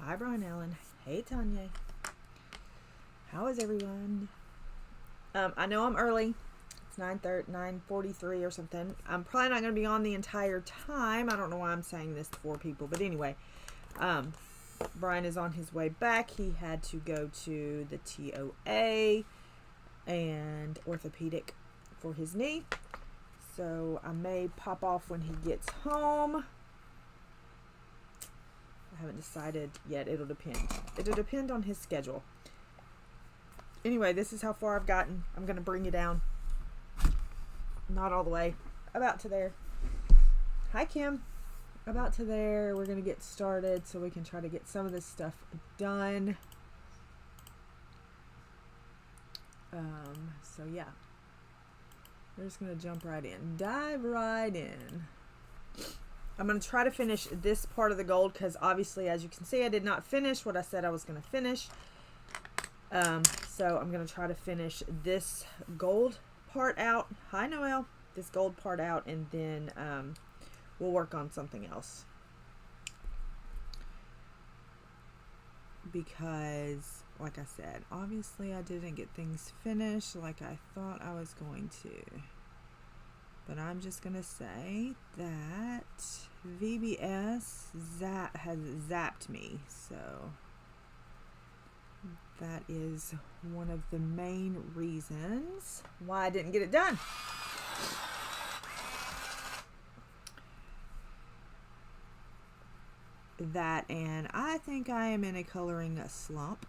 Hi, Brian Allen. Hey, Tanya. How is everyone? I know I'm early. It's 9:43 or something. I'm probably not going to be on the entire time. I don't know why I'm saying this to 4 people, but anyway, Brian is on his way back. He had to go to the TOA and orthopedic for his knee. So I may pop off when he gets home. I haven't decided yet. It'll depend. It'll depend on his schedule. Anyway, this is how far I've gotten. I'm going to bring you down. Not all the way. About to there. Hi, Kim. About to there. We're going to get started so we can try to get some of this stuff done. So, yeah. We're just going to jump right in. Dive right in. I'm going to try to finish this part of the gold because obviously, as you can see, I did not finish what I said I was going to finish. So I'm going to try to finish this gold part out. Hi, Noelle. This gold part out, and then we'll work on something else. Because, like I said, obviously I didn't get things finished like I thought I was going to. But I'm just going to say that VBS has zapped me. So that is one of the main reasons why I didn't get it done. That, and I think I am in a coloring slump.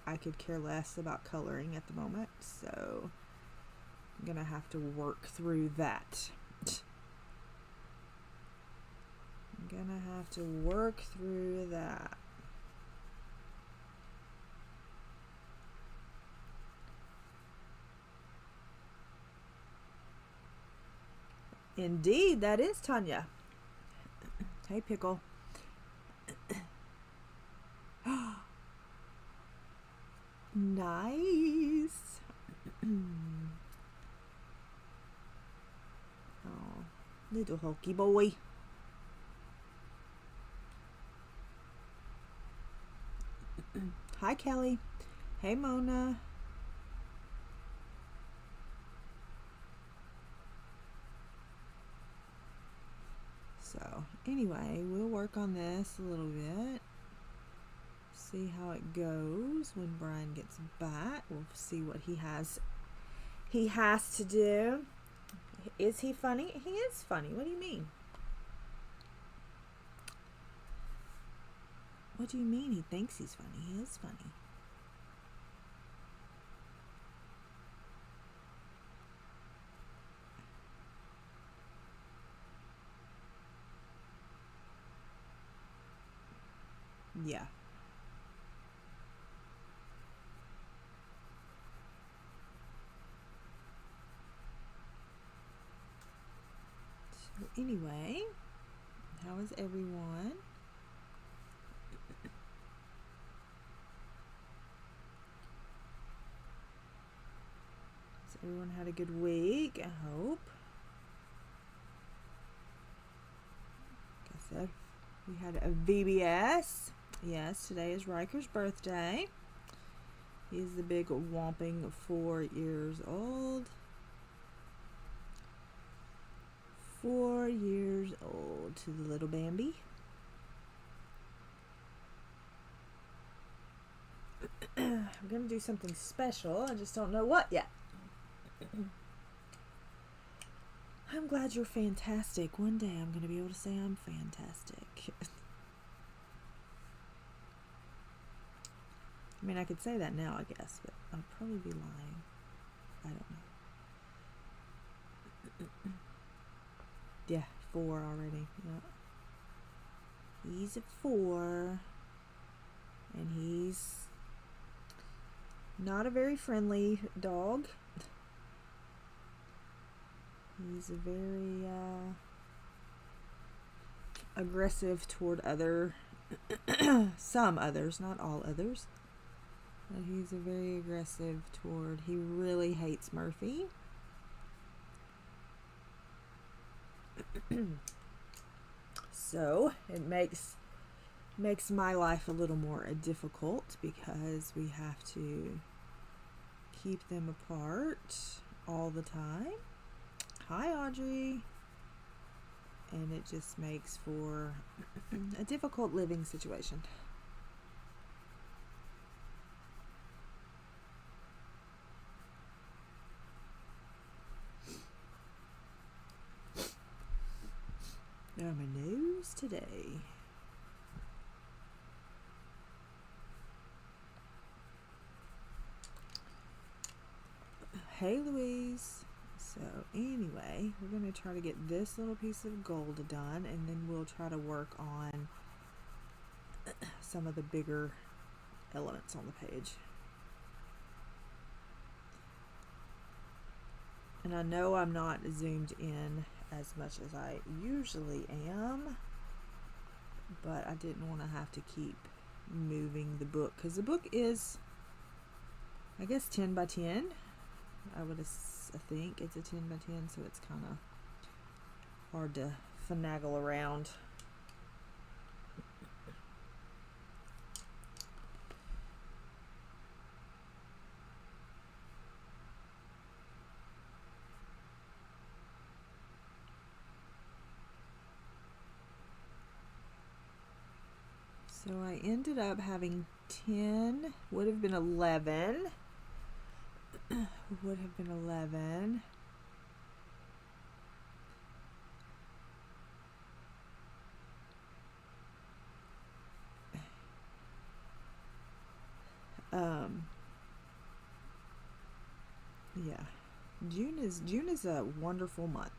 I could care less about coloring at the moment, so I'm gonna have to work through that. I'm gonna have to work through that. Indeed, that is Tanya. Hey, Pickle. Nice. Oh, little hokey boy. Hi, Kelly. Hey, Mona. So, anyway, we'll work on this a little bit. See how it goes when Brian gets back. We'll see what he has to do. Is he funny? He is funny. What do you mean? What do you mean he thinks he's funny? He is funny. Yeah. So anyway, how is everyone? So everyone had a good week, I hope. Like I said, we had a VBS. Yes, today is Riker's birthday. He's the big whomping 4 years old. 4 years old to the little Bambi. I'm going to do something special. I just don't know what yet. I'm glad you're fantastic. One day I'm going to be able to say I'm fantastic. I mean, I could say that now, I guess, but I'd probably be lying. I don't know. Yeah, 4 already. Yeah. He's a 4. And he's not a very friendly dog. He's a very aggressive toward some others, not all others. But he's a very aggressive toward, he really hates Murphy. So it makes makes my life a little more difficult because we have to keep them apart all the time. Hi, Audrey. And it just makes for a difficult living situation. Now my nose today. Hey, Louise. So anyway, we're going to try to get this little piece of gold done, and then we'll try to work on some of the bigger elements on the page. And I know I'm not zoomed in as much as I usually am, but I didn't want to have to keep moving the book, because the book is, I guess, 10 by 10. I think it's a 10 by 10, so it's kind of hard to finagle around. So I ended up having 10, would have been 11. Would have been 11. Yeah, June is a wonderful month.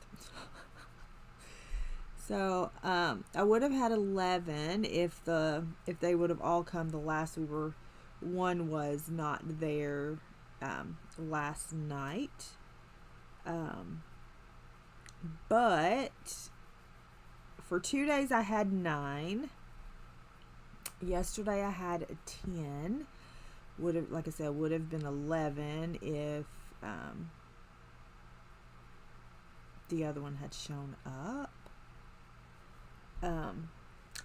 So I would have had 11 if they would have all come. The last one was not there last night, but for 2 days I had 9. Yesterday I had 10. Would have, like I said, would have been 11 if the other one had shown up.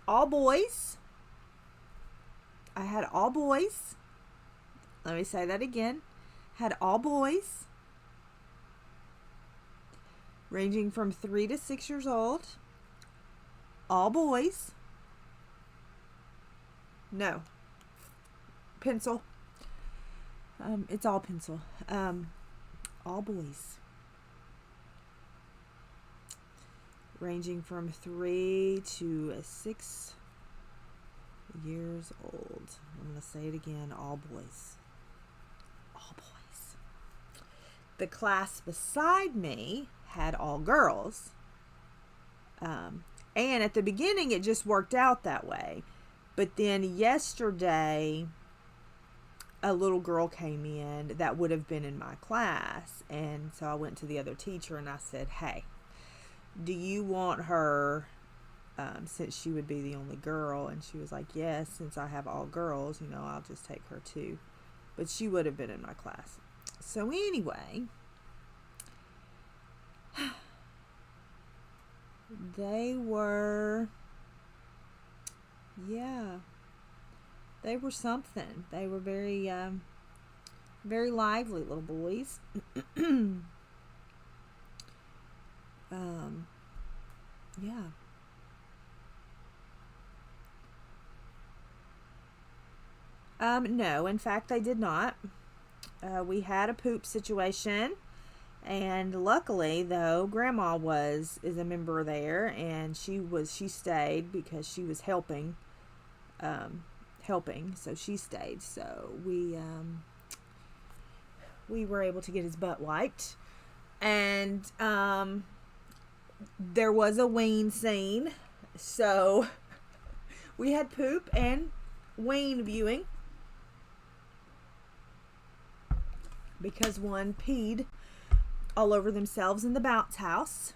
All boys. I had all boys. Let me say that again. Had all boys, ranging from 3 to 6 years old. All boys. No. Pencil. It's all pencil. All boys. Ranging from 3 to 6 years old. I'm going to say it again. All boys. All boys. The class beside me had all girls. And at the beginning, it just worked out that way. But then yesterday, a little girl came in that would have been in my class. And so I went to the other teacher and I said, hey, do you want her, since she would be the only girl? And she was like, yes, since I have all girls, I'll just take her too. But she would have been in my class. So anyway, they were something. They were very, very lively little boys. Yeah. No, in fact, they did not. We had a poop situation, and luckily, though, Grandma is a member there, and she stayed because she was helping, so she stayed. So we were able to get his butt wiped, and there was a wean scene, so we had poop and wean viewing because one peed all over themselves in the bounce house.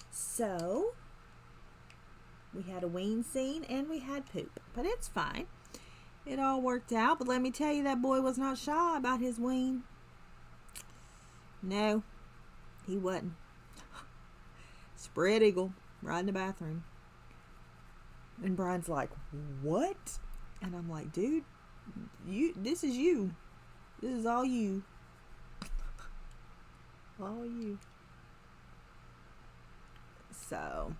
So we had a wean scene and we had poop, but it's fine. It all worked out, but let me tell you, that boy was not shy about his wean. No, he wasn't. Spread eagle right in the bathroom. And Brian's like, what? And I'm like, dude, this is you. This is all you. All you. So,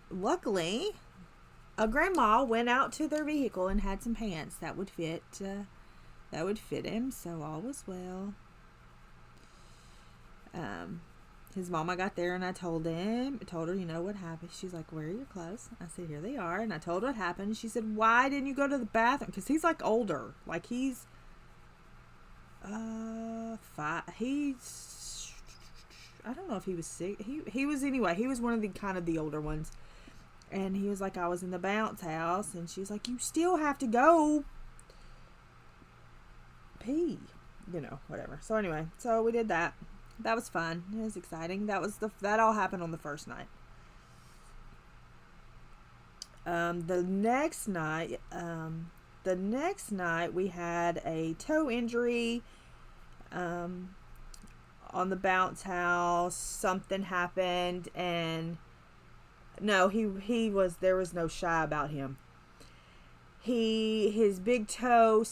luckily, a grandma went out to their vehicle and had some pants that would fit him, so all was well. His mama got there and I told her, you know what happened. She's like, where are your clothes? I said, here they are. And I told her what happened. She said, why didn't you go to the bathroom? Because he's like older. Like he's, I don't know if he was sick. He was, anyway, he was one of the kind of the older ones. And he was like, I was in the bounce house. And she's like, you still have to go pee. You know, whatever. So anyway, so we did that. That was fun. It was exciting. That all happened on the first night. The next night we had a toe injury on the bounce house. Something happened, and no, there was no shy about him. His big toe,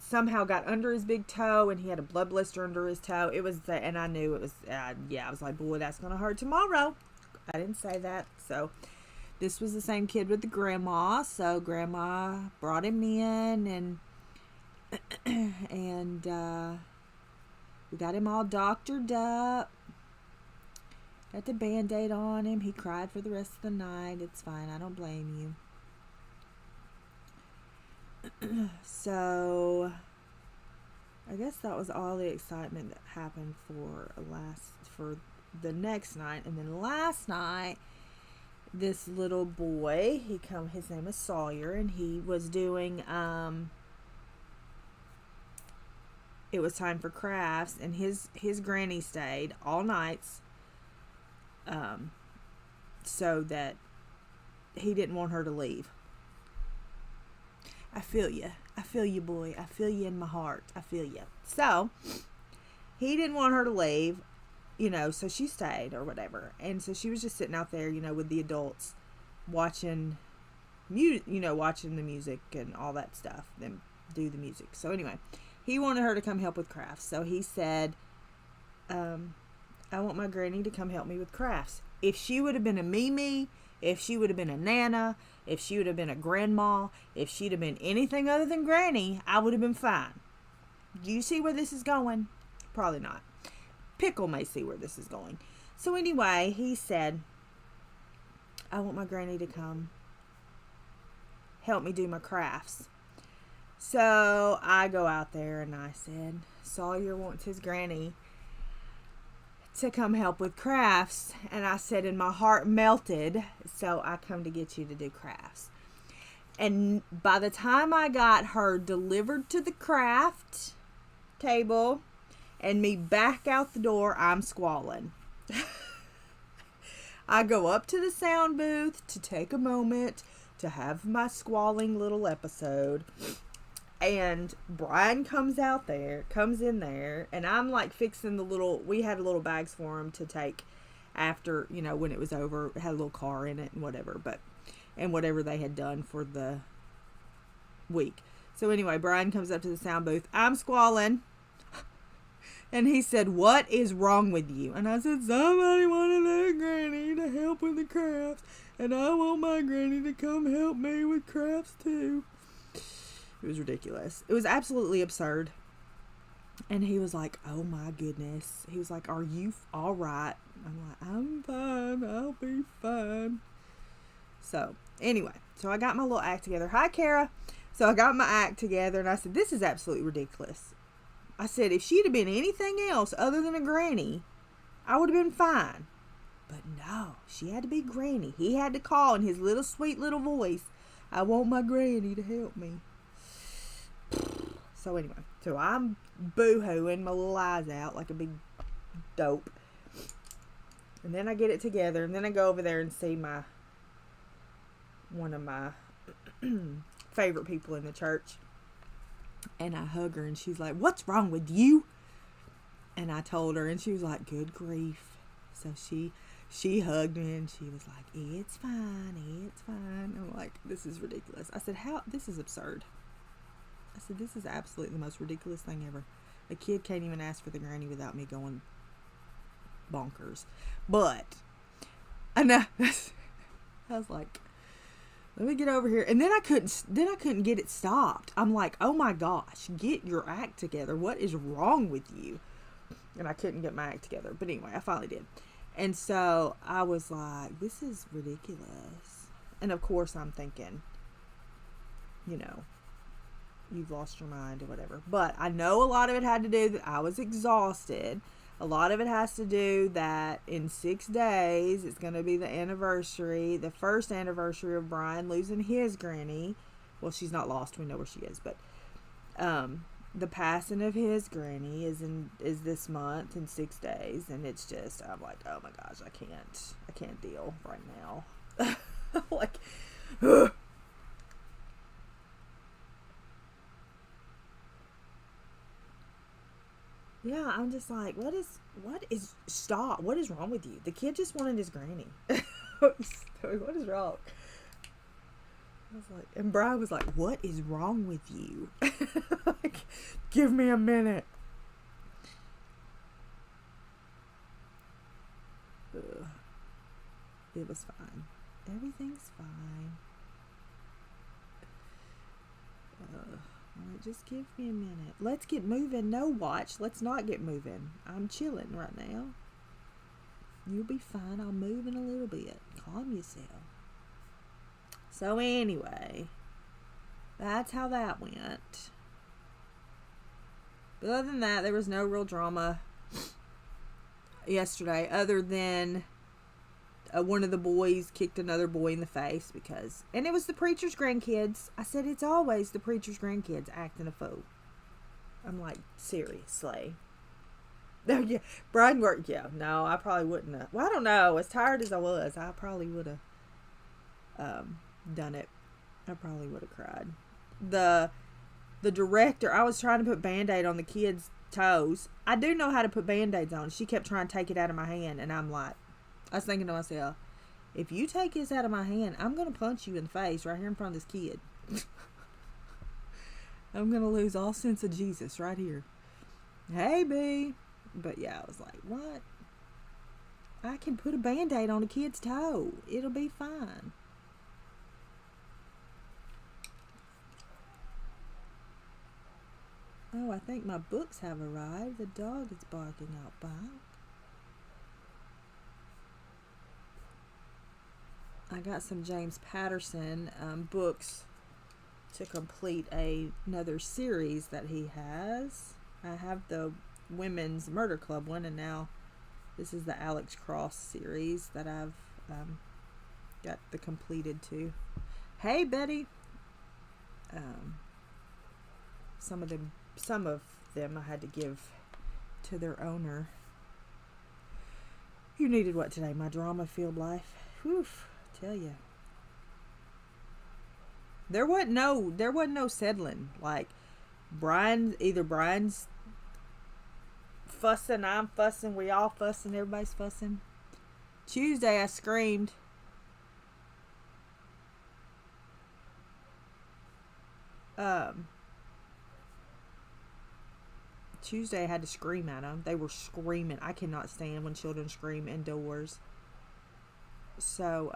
somehow got under his big toe, and he had a blood blister under his toe. And I knew it was, I was like, boy, that's going to hurt tomorrow. I didn't say that. So this was the same kid with the grandma. So grandma brought him in, and we got him all doctored up. Got the Band-Aid on him. He cried for the rest of the night. It's fine. I don't blame you. So I guess that was all the excitement that happened for the next night. And then last night, this little boy, his name is Sawyer, and he was doing it was time for crafts, and his granny stayed all nights so that he didn't want her to leave. I feel you, boy. I feel you in my heart. I feel you. So, he didn't want her to leave, so she stayed or whatever. And so she was just sitting out there, with the adults, watching the music and all that stuff, them do the music. So anyway, he wanted her to come help with crafts. So he said, I want my granny to come help me with crafts. If she would have been a Mimi, if she would have been a Nana, if she would have been a grandma, if she'd have been anything other than Granny, I would have been fine. Do you see where this is going? Probably not. Pickle may see where this is going. So anyway, he said, I want my granny to come help me do my crafts. So I go out there and I said, Sawyer wants his granny to come help with crafts. And I said, and my heart melted, so I come to get you to do crafts. And by the time I got her delivered to the craft table and me back out the door, I'm squalling. I go up to the sound booth to take a moment to have my squalling little episode. And Brian comes in there, and I'm like fixing we had little bags for him to take after, when it was over. It had a little car in it and whatever, and whatever they had done for the week. So anyway, Brian comes up to the sound booth. I'm squalling. And he said, what is wrong with you? And I said, somebody wanted their granny to help with the crafts, and I want my granny to come help me with crafts too. It was ridiculous. It was absolutely absurd. And he was like, oh my goodness. He was like, are you all right? I'm like, I'm fine. I'll be fine. So, anyway. So, I got my little act together. Hi, Kara. So, I got my act together. And I said, this is absolutely ridiculous. I said, if she'd have been anything else other than a granny, I would have been fine. But no. She had to be Granny. He had to call in his little sweet little voice, I want my granny to help me. So anyway, so I'm boo-hooing my little eyes out like a big dope. And then I get it together, and then I go over there and see one of my favorite people in the church. And I hug her, and she's like, what's wrong with you? And I told her, and she was like, good grief. So she hugged me, and she was like, it's fine, it's fine. I'm like, this is ridiculous. I said, this is absurd. I said, this is absolutely the most ridiculous thing ever. A kid can't even ask for the granny without me going bonkers. But I know, I was like, let me get over here. And then I couldn't get it stopped. I'm like, oh my gosh, get your act together. What is wrong with you? And I couldn't get my act together. But anyway, I finally did. And so I was like, this is ridiculous. And of course I'm thinking, you know, you've lost your mind or whatever. But I know a lot of it had to do that I was exhausted. A lot of it has to do that in 6 days, it's going to be the anniversary, the first anniversary of Brian losing his granny. Well, she's not lost. We know where she is. But the passing of his granny is this month in 6 days. And it's just, I'm like, oh my gosh, I can't deal right now. Like, ugh. Yeah, I'm just like, what is wrong with you? The kid just wanted his granny. What is wrong? I was like, and Brian was like, what is wrong with you? Like, give me a minute. Ugh. It was fine. Everything's fine. Just give me a minute. Let's get moving. No, watch. Let's not get moving. I'm chilling right now. You'll be fine. I'll move in a little bit. Calm yourself. So anyway, that's how that went. But other than that, there was no real drama yesterday, other than one of the boys kicked another boy in the face and it was the preacher's grandkids. I said, it's always the preacher's grandkids acting a fool. I'm like, seriously. Yeah, Brian worked. Yeah, no, I probably wouldn't have. Well, I don't know. As tired as I was, I probably would have done it. I probably would have cried. The director, I was trying to put Band-Aid on the kids' toes. I do know how to put Band-Aids on. She kept trying to take it out of my hand, and I'm like, I was thinking to myself, if you take this out of my hand, I'm going to punch you in the face right here in front of this kid. I'm going to lose all sense of Jesus right here. Hey, B. But yeah, I was like, what? I can put a Band-Aid on a kid's toe. It'll be fine. Oh, I think my books have arrived. The dog is barking out back. I got some James Patterson books to complete another series that he has. I have the Women's Murder Club one, and now this is the Alex Cross series that I've got the completed to. Hey, Betty. Some of them I had to give to their owner. You needed what today? My drama-filled life. Whew. Tell you, there wasn't no settling. Like, Brian's fussing, I'm fussing, we all fussing, everybody's fussing. Tuesday I screamed. Tuesday I had to scream at them. They were screaming. I cannot stand when children scream indoors. So,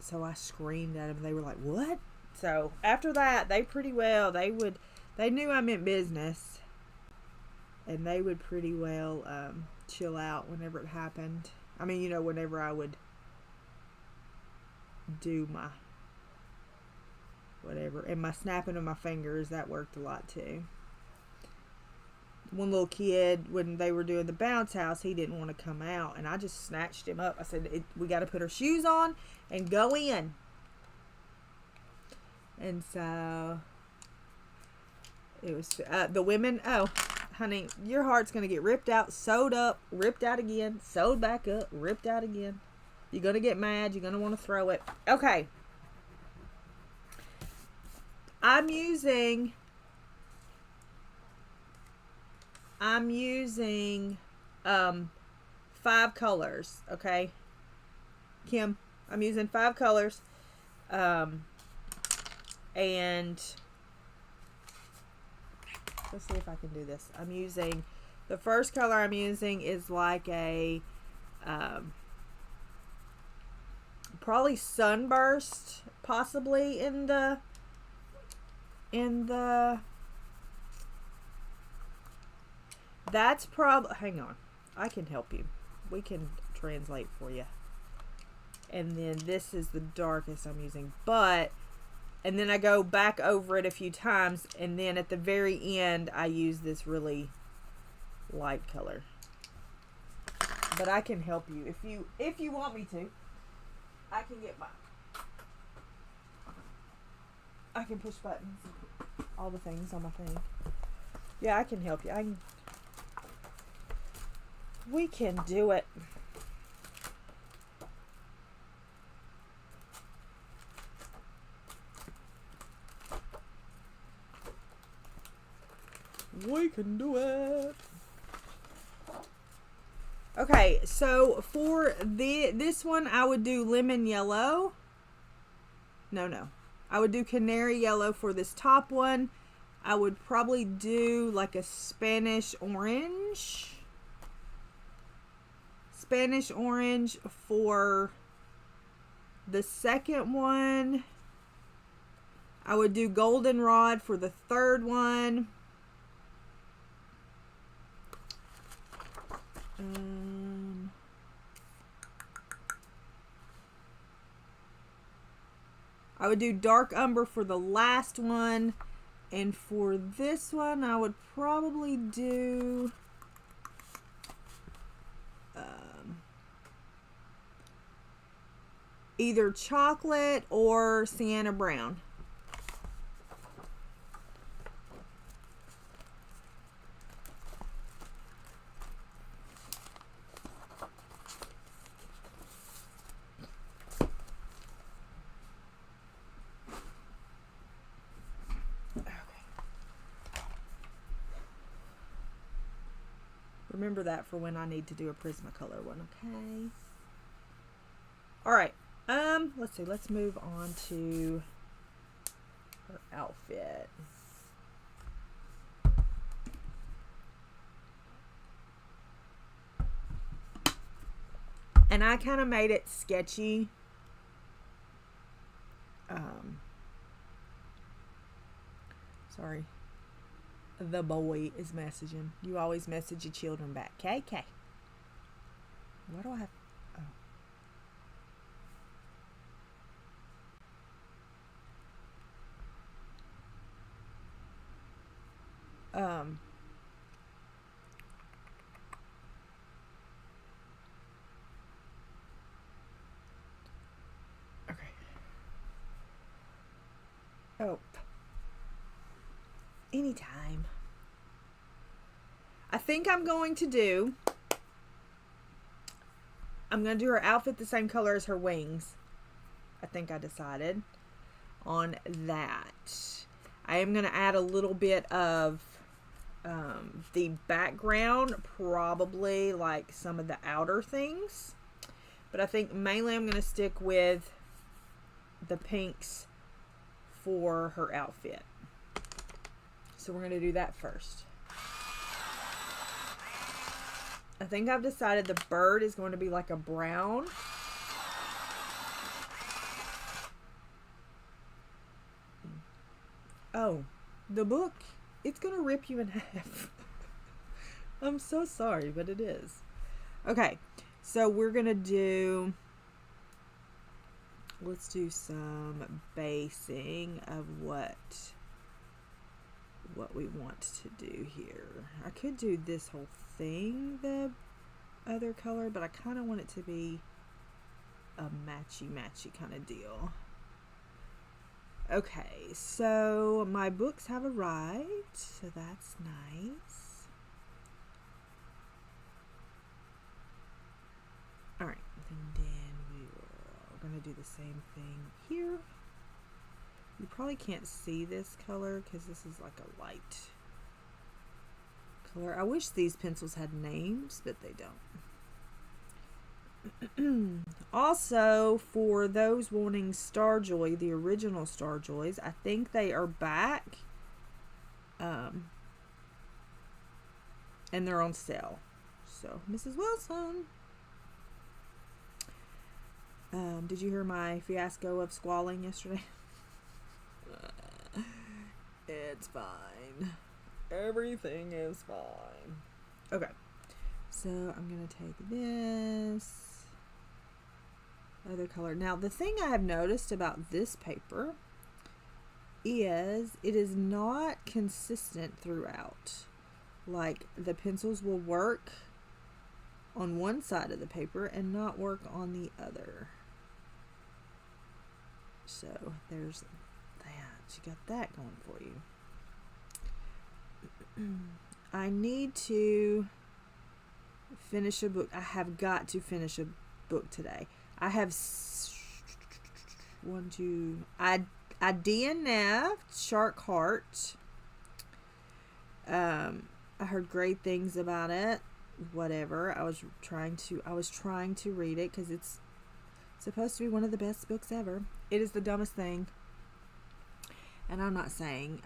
so I screamed at them. They were like, what? So after that, they knew I meant business, and they would pretty well, chill out whenever it happened. I mean, you know, whenever I would do my whatever, and my snapping of my fingers, that worked a lot too. One little kid, when they were doing the bounce house, he didn't want to come out, and I just snatched him up. I said, we got to put our shoes on and go in. And so it was the women. Oh, honey, your heart's gonna get ripped out, sewed up, ripped out again, sewed back up, ripped out again. You're gonna get mad. You're gonna want to throw it. Okay. I'm using 5 colors, okay? Kim, I'm using 5 colors. And let's see if I can do this. I'm using, the first color I'm using is like a probably sunburst, possibly in the that's probably, hang on, I can help you. We can translate for you. And then this is the darkest I'm using, but, and then I go back over it a few times, and then at the very end I use this really light color. But I can help you if you want me to. I can get I can push buttons, all the things on my thing. Yeah, I can help you. We can do it. We can do it. Okay, so for this one, I would do lemon yellow. No. I would do canary yellow for this top one. I would probably do like a Spanish orange. Spanish orange for the second one. I would do goldenrod for the third one. I would do dark umber for the last one, and for this one I would probably do either chocolate or sienna brown. Remember that for when I need to do a Prismacolor one, okay? Alright, let's see, let's move on to her outfit. And I kind of made it sketchy. Sorry. The boy is messaging. You always message your children back. KK. What do I have? Oh. Okay. Oh. Anytime. I think I'm going to do her outfit the same color as her wings. I think I decided on that. I am going to add a little bit of the background, probably like some of the outer things. But I think mainly I'm going to stick with the pinks for her outfit. So we're going to do that first. I think I've decided the bird is going to be like a brown. Oh, the book. It's going to rip you in half. I'm so sorry, but it is. Okay, so we're going to do... Let's do some basing of what we want to do here. I could do this whole thing the other color, but I kind of want it to be a matchy kind of deal. Okay, so my books have arrived, so that's nice. Alright, and then we're going to do the same thing here. You probably can't see this color because this is like a light color. I wish these pencils had names, but they don't. Also, for those wanting Starjoy, the original Starjoys, I think they are back. And they're on sale. So, Mrs. Wilson. Did you hear my fiasco of squalling yesterday? It's fine. Everything is fine. Okay. So, I'm going to take this other color. Now, the thing I have noticed about this paper is it is not consistent throughout. Like, the pencils will work on one side of the paper and not work on the other. So, there's that. You got that going for you. I need to finish a book. I have got to finish a book today. I have I DNF'd Shark Heart. I heard great things about it. Whatever. I was trying to read it because it's supposed to be one of the best books ever. It is the dumbest thing. And I'm not saying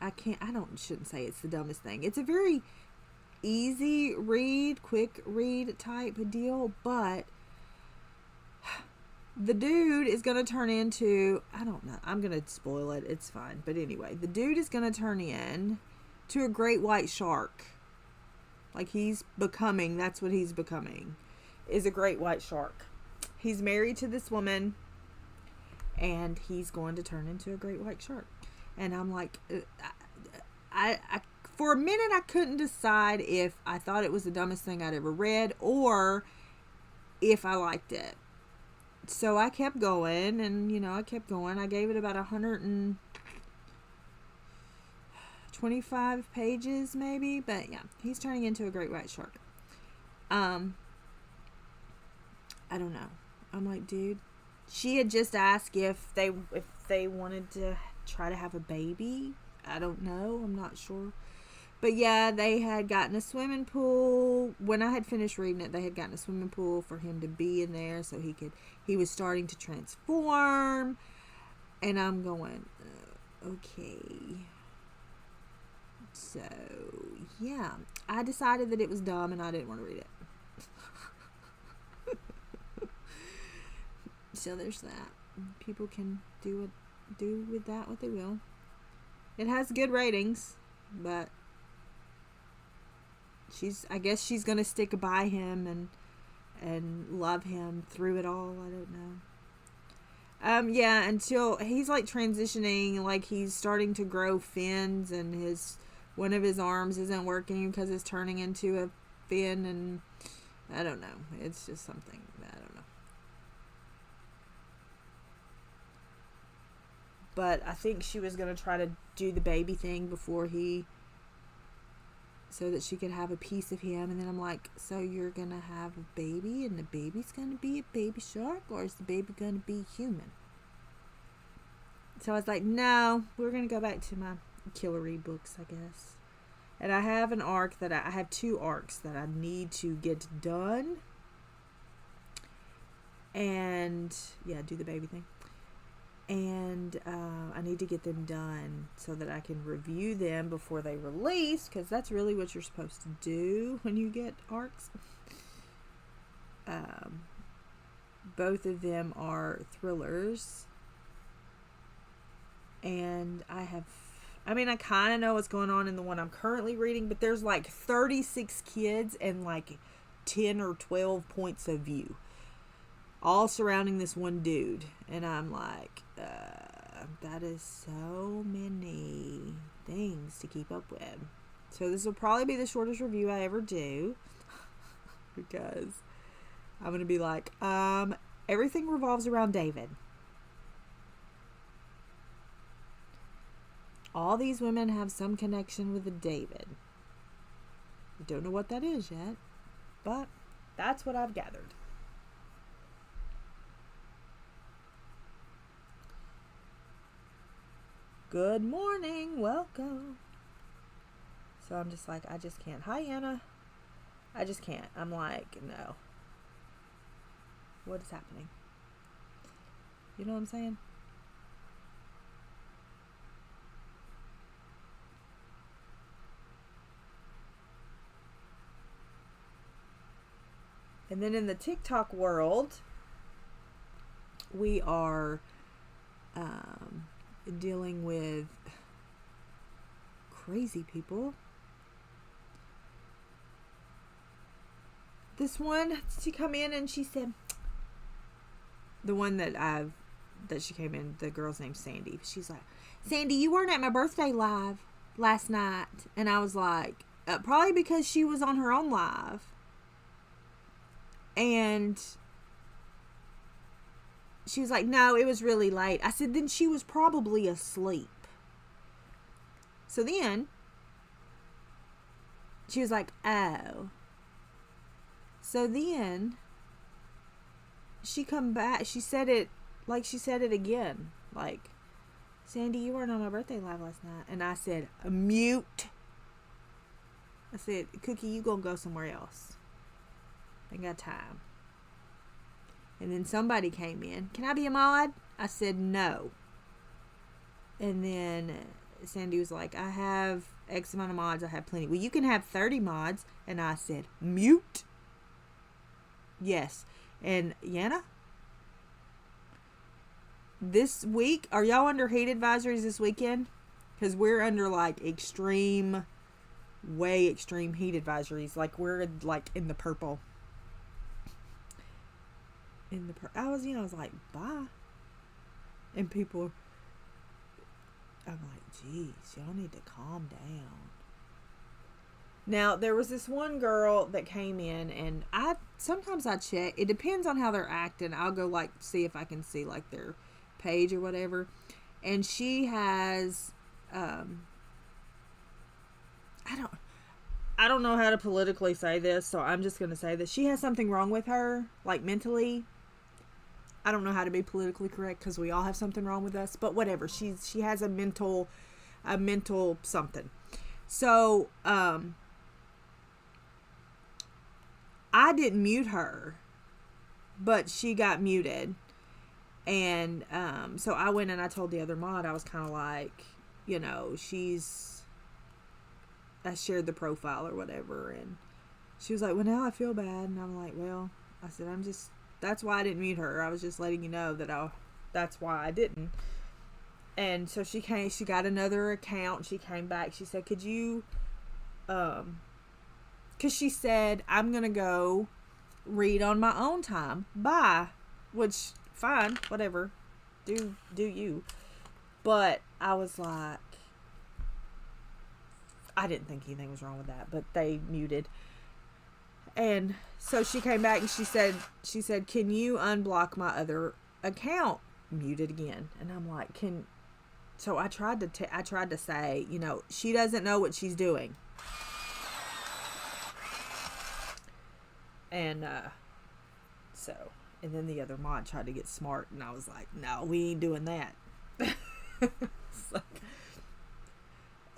shouldn't say it's the dumbest thing. It's a very easy read, quick read type of deal, but the dude is going to turn into, I don't know, I'm going to spoil it, it's fine. But anyway, the dude is going to turn in to a great white shark. Like that's what he's becoming, is a great white shark. He's married to this woman, and he's going to turn into a great white shark. And I'm like, I for a minute I couldn't decide if I thought it was the dumbest thing I'd ever read or if I liked it. So I kept going, and I kept going. I gave it about 125 pages maybe, but yeah, he's turning into a great white shark. I don't know. I'm like, dude, she had just asked if they wanted to try to have a baby. I don't know. I'm not sure. But yeah, they had gotten a swimming pool. When I had finished reading it, they had gotten a swimming pool for him to be in there so he was starting to transform. And I'm going, okay. So, yeah. I decided that it was dumb and I didn't want to read it. So there's that. People can do with that what they will. It has good ratings, but I guess she's gonna stick by him and love him through it all. I don't know. Yeah, until he's like transitioning, like he's starting to grow fins, and one of his arms isn't working because it's turning into a fin, and I don't know. It's just something I don't know. But I think she was going to try to do the baby thing so that she could have a piece of him. And then I'm like, so you're going to have a baby and the baby's going to be a baby shark, or is the baby going to be human? So I was like, no, we're going to go back to my Killery books, I guess. And I have I have 2 arcs that I need to get done. And yeah, do the baby thing. And I need to get them done so that I can review them before they release, because that's really what you're supposed to do when you get arcs. Both of them are thrillers, and I kind of know what's going on in the one I'm currently reading, but there's like 36 kids and like 10 or 12 points of view, all surrounding this one dude. And I'm like, that is so many things to keep up with. So this will probably be the shortest review I ever do, because I'm going to be like, everything revolves around David. All these women have some connection with a David. I don't know what that is yet, but that's what I've gathered. Good morning, welcome. So I'm just like, I just can't. Hi, Anna. I just can't. I'm like, no. What is happening? You know what I'm saying? And then in the TikTok world, we are dealing with crazy people. This one, she come in and she said, the one that she came in, the girl's name's Sandy. She's like, Sandy, you weren't at my birthday live last night. And I was like, probably because she was on her own live. And she was like, no, it was really late. I said, then she was probably asleep. So then she was like, oh. So then she come back. She said it like she said it again. Like, Sandy, you weren't on my birthday live last night. And I said, mute. I said, Cookie, you gonna go somewhere else. Ain't got time. And then somebody came in. Can I be a mod? I said, no. And then Sandy was like, I have X amount of mods. I have plenty. Well, you can have 30 mods. And I said, mute. Yes. And Yana, this week, are y'all under heat advisories this weekend? Because we're under like way extreme heat advisories. Like we're like in the purple. I was like, bye. And people, I'm like, geez, y'all need to calm down. Now, there was this one girl that came in, and sometimes I check. It depends on how they're acting. I'll go, like, see if I can see, like, their page or whatever. And she has, I don't know how to politically say this, so I'm just going to say this. She has something wrong with her, like, mentally. I don't know how to be politically correct, because we all have something wrong with us. But whatever. She has a mental something. So, I didn't mute her, but she got muted. And so I went and I told the other mod, I was kind of like, you know, I shared the profile or whatever. And she was like, well, now I feel bad. And I'm like, well, I said, that's why I didn't mute her. I was just letting you know that's why I didn't. And so she got another account. She came back. She said, could you, because she said, I'm going to go read on my own time. Bye. Which, fine, whatever. Do you. But I was like, I didn't think anything was wrong with that. But they muted. And so she came back and she said, can you unblock my other account? Muted again. And I'm like, so I tried to say, you know, she doesn't know what she's doing. And, and then the other mod tried to get smart, and I was like, no, we ain't doing that. It's like,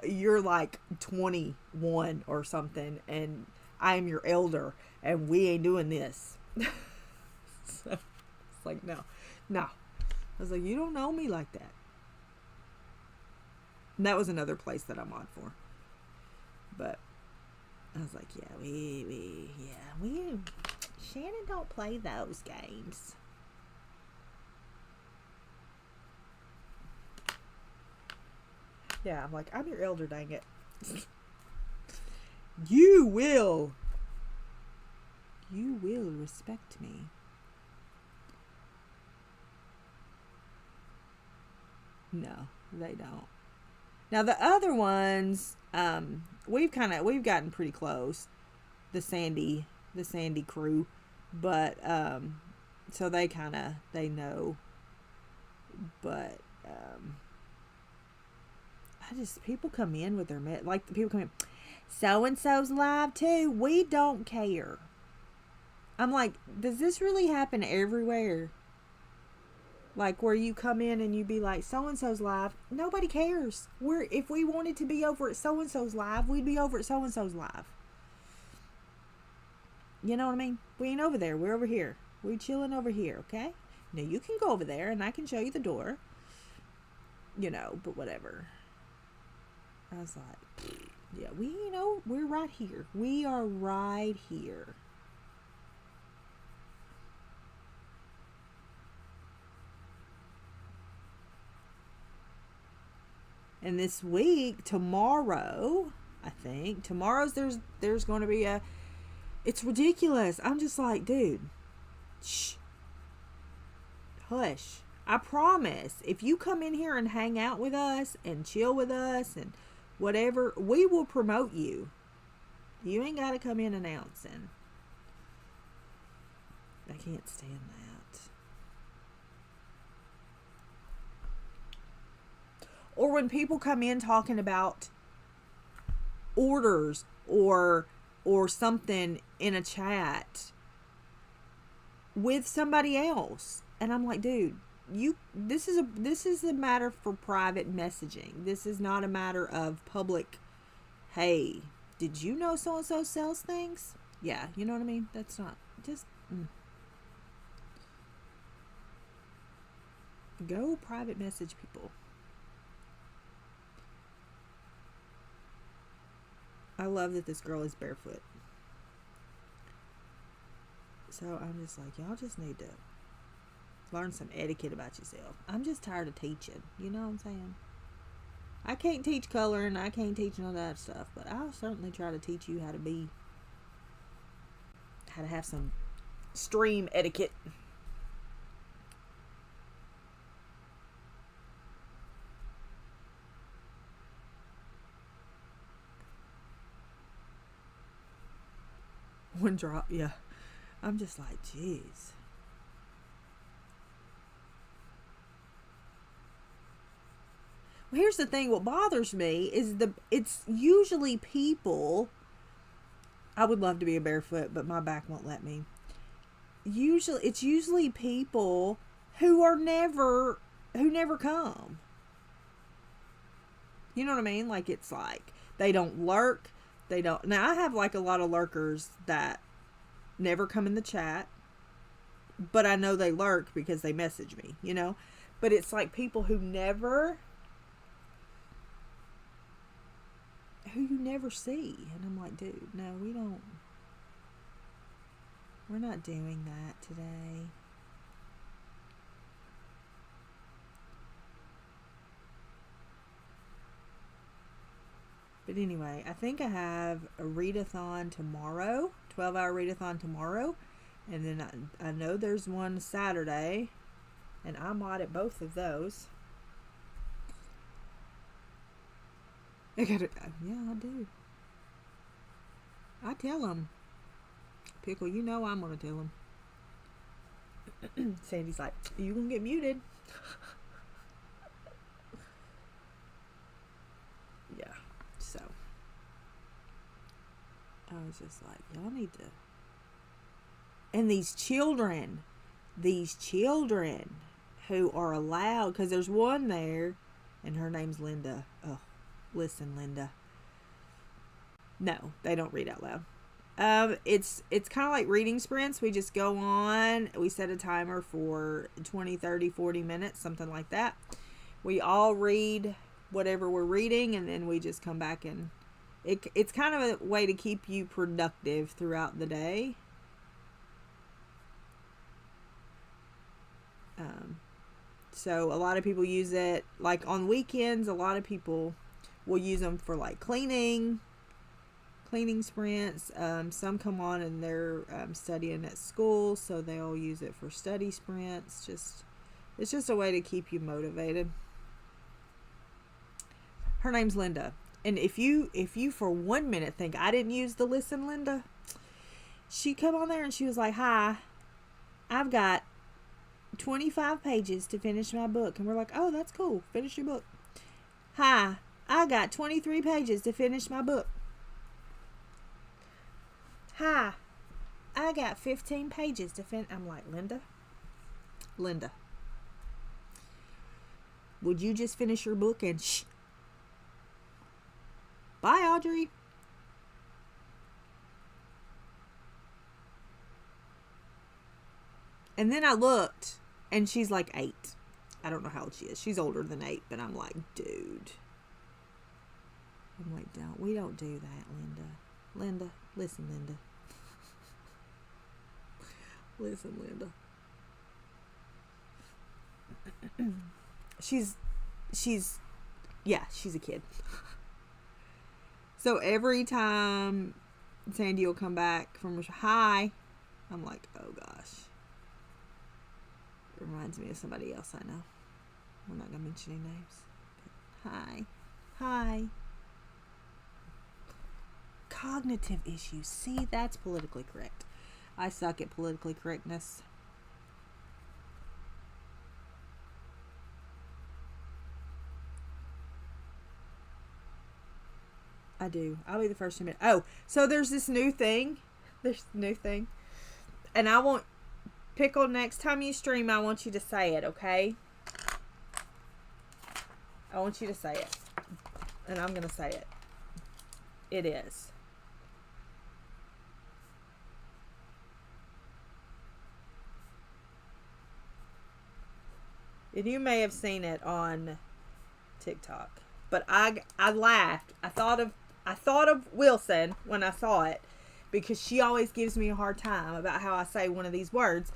you're like 21 or something, and I am your elder, and we ain't doing this. So, it's like, no. I was like, you don't know me like that. And that was another place that I'm on for. But I was like, yeah, Shannon don't play those games. Yeah, I'm like, I'm your elder, dang it. You will respect me. No, they don't. Now the other ones, we've gotten pretty close. The Sandy crew, but so they know. But people come in with their like the people come in. So and so's live too. We don't care. I'm like, does this really happen everywhere? Like where you come in and you be like, so-and-so's live. Nobody cares. If we wanted to be over at so-and-so's live, we'd be over at so-and-so's live. You know what I mean? We ain't over there. We're over here. We're chilling over here, okay? Now you can go over there and I can show you the door. You know, but whatever. I was like, yeah, we're right here. We are right here. And this week, tomorrow, I think, there's going to be it's ridiculous. I'm just like, dude, shh, hush. I promise, if you come in here and hang out with us and chill with us and whatever, we will promote you. You ain't got to come in announcing. I can't stand that. Or when people come in talking about orders or something in a chat with somebody else. And I'm like, dude, this is a matter for private messaging. This is not a matter of public, hey, did you know so and so sells things? Yeah, you know what I mean? That's not just go private message people. I love that this girl is barefoot. So I'm just like, y'all just need to learn some etiquette about yourself. I'm just tired of teaching. You know what I'm saying? I can't teach coloring. I can't teach none of that stuff. But I'll certainly try to teach you how to have some stream etiquette. One drop, yeah. I'm just like, jeez. Well, here's the thing. What bothers me is it's usually people. I would love to be a barefoot, but my back won't let me. It's usually people who never come. You know what I mean? Like, it's like they don't lurk. They don't. Now, I have like a lot of lurkers that never come in the chat, but I know they lurk because they message me, you know? But it's like people who you never see. And I'm like, dude, no, we're not doing that today. But anyway, I think I have a readathon tomorrow, 12-hour readathon tomorrow. And then I know there's one Saturday, and I'm out at both of those. Yeah, I do. I tell them. Pickle, you know I'm going to tell them. Sandy's like, you going to get muted. Yeah. So, I was just like, y'all need to. And these children who are allowed, because there's one there, and her name's Linda. Oh, listen, Linda. No, they don't read out loud. It's kind of like reading sprints. We just go on. We set a timer for 20, 30, 40 minutes, something like that. We all read whatever we're reading, and then we just come back, and it's kind of a way to keep you productive throughout the day. So a lot of people use it like on weekends. A lot of people will use them for like cleaning sprints. Some come on and they're studying at school, so they'll use it for study sprints. It's just a way to keep you motivated. Her name's Linda. And if you for 1 minute think I didn't use the listen Linda, she come on there and she was like, hi, I've got 25 pages to finish my book. And we're like, oh, that's cool. Finish your book. Hi, I got 23 pages to finish my book. Hi, I got 15 pages to finish. I'm like, Linda, Would you just finish your book and shh? Bye, Audrey. And then I looked, and she's like 8. I don't know how old she is. She's older than 8, but I'm like, dude. I'm like, we don't do that, Linda. Linda, listen, Linda. Listen, Linda. She's a kid. So every time Sandy will come back from hi, I'm like, oh gosh. It reminds me of somebody else I know. I'm not gonna mention any names. But hi. Cognitive issues. See, that's politically correct. I suck at politically correctness. I do. I'll be the first to admit. Oh, so there's this new thing. And I want, Pickle, next time you stream, I want you to say it, okay? I want you to say it. And I'm going to say it. It is. And you may have seen it on TikTok. But I laughed. I thought of Wilson when I saw it, because she always gives me a hard time about how I say one of these words.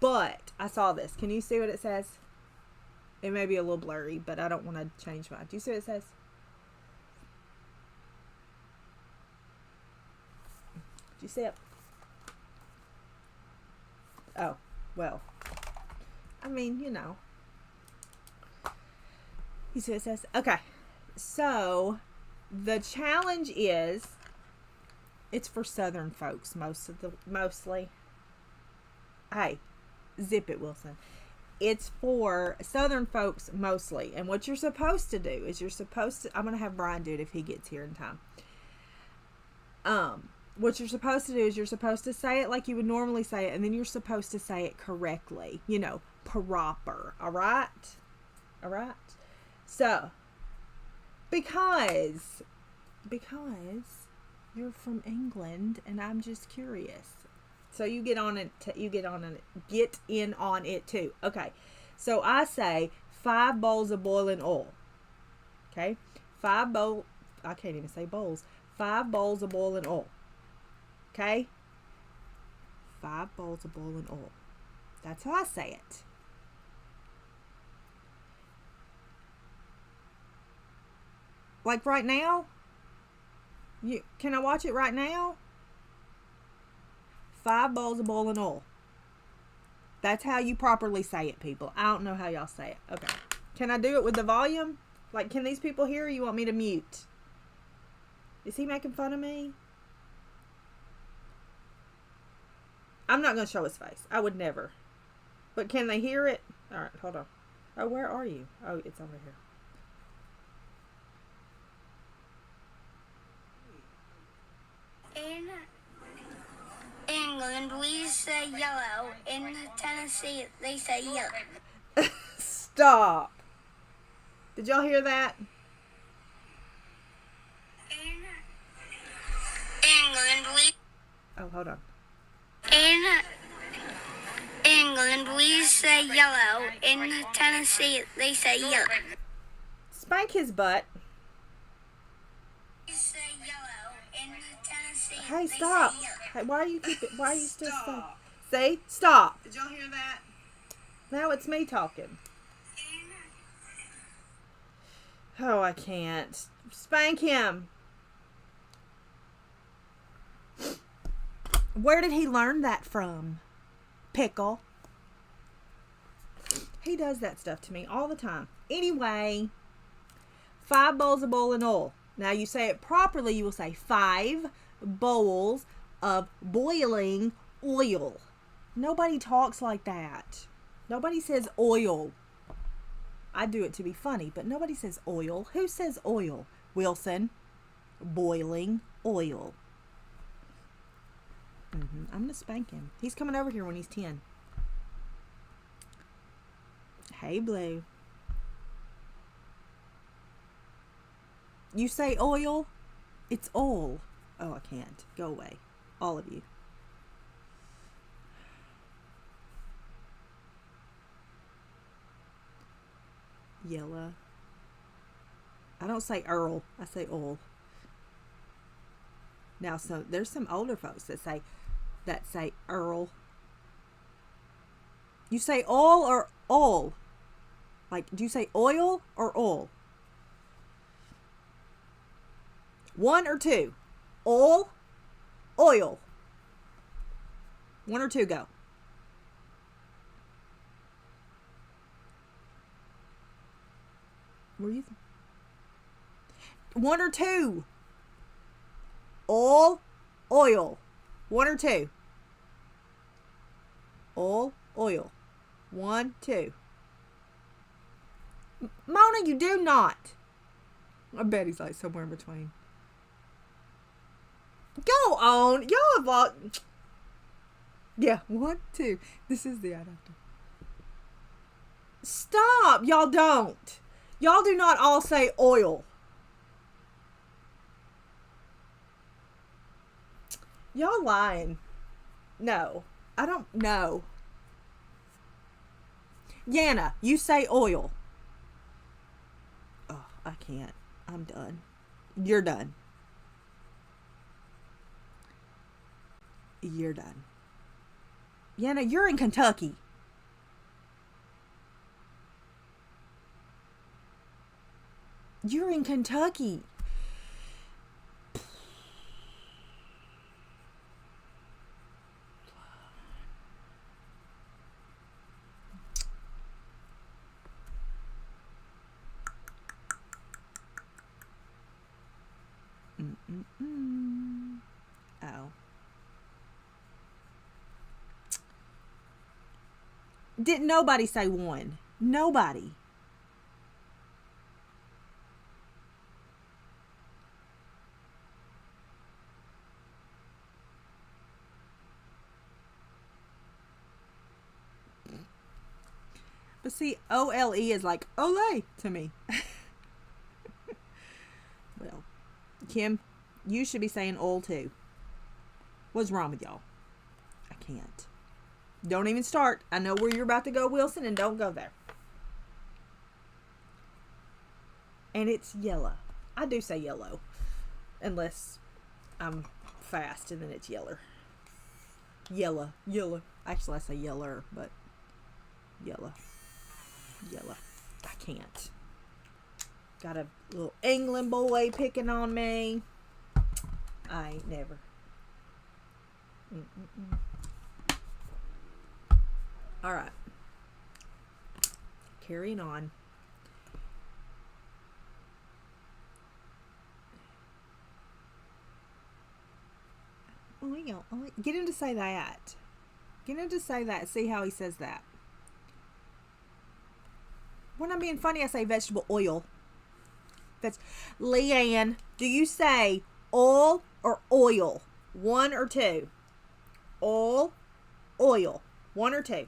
But I saw this. Can you see what it says? It may be a little blurry, but I don't want to change mine. Do you see what it says? Do you see it? Oh, well. I mean, you know. You see what it says? Okay. So, the challenge is, it's for Southern folks mostly. Hey, zip it, Wilson. It's for Southern folks mostly. And what you're supposed to do is I'm going to have Brian do it if he gets here in time. What you're supposed to do is you're supposed to say it like you would normally say it, and then you're supposed to say it correctly. You know, proper. All right? All right? So, because you're from England and I'm just curious. So you get in on it too. Okay. So I say 5 bowls of boiling oil. Okay? 5 bowls of boiling oil. Okay? 5 bowls of boiling oil. That's how I say it. Like right now? Can I watch it right now? 5 bowls of boiling oil. That's how you properly say it, people. I don't know how y'all say it. Okay. Can I do it with the volume? Like, can these people hear, or you want me to mute? Is he making fun of me? I'm not going to show his face. I would never. But can they hear it? All right, hold on. Oh, where are you? Oh, it's over here. In England, we say yellow. In Tennessee, they say yellow. Stop. Did y'all hear that? In England, Oh, hold on. In England, we say yellow. In Tennessee, they say yellow. Spank his butt. We say yellow. In Tennessee, Hey, they stop. say yellow. Hey, why are you still saying? Say, stop. Did y'all hear that? Now it's me talking. Oh, I can't. Spank him. Where did he learn that from? Pickle. He does that stuff to me all the time. Anyway, 5 bowls of boiling oil. Now you say it properly, you will say 5 bowls of boiling oil. Nobody talks like that. Nobody says oil. I do it to be funny, but nobody says oil. Who says oil? Wilson. Boiling oil. I'm going to spank him. He's coming over here when he's 10. Hey, Blue. You say oil? It's oil. Oh, I can't. Go away. All of you. Yellow. I don't say Earl. I say oil. Now, so there's some older folks that say Earl. You say oil or oil? Like, do you say oil or oil? One or two? Oil? Oil. One or two, go. Were you? One or two? Oil? Oil. One or two? Oil? Oil. One, two. Mona, you do not. I bet he's like somewhere in between. Go on. Y'all have all... Yeah, one, two. This is the adapter. Stop. Y'all don't. Y'all do not all say oil. Y'all lying. No. I don't know. Yana, you say oil. Oh, I can't. I'm done. You're done. You're done. Yana, you're in Kentucky. You're in Kentucky. Oh. Didn't nobody say one? Nobody. But see, OLE is like Olay to me. Well, Kim, you should be saying oil too. What's wrong with y'all? I can't. Don't even start. I know where you're about to go, Wilson, and don't go there. And it's yellow. I do say yellow. Unless I'm fast and then it's yeller. Yellow. Yellow. Actually, I say yeller, but yellow. Yellow. I can't. Got a little England boy picking on me. I ain't never. All right. Carrying on. Get him to say that. Get him to say that. See how he says that. When I'm being funny, I say vegetable oil. That's Leanne. Do you say oil or oil? One or two? Oil, oil. One or two?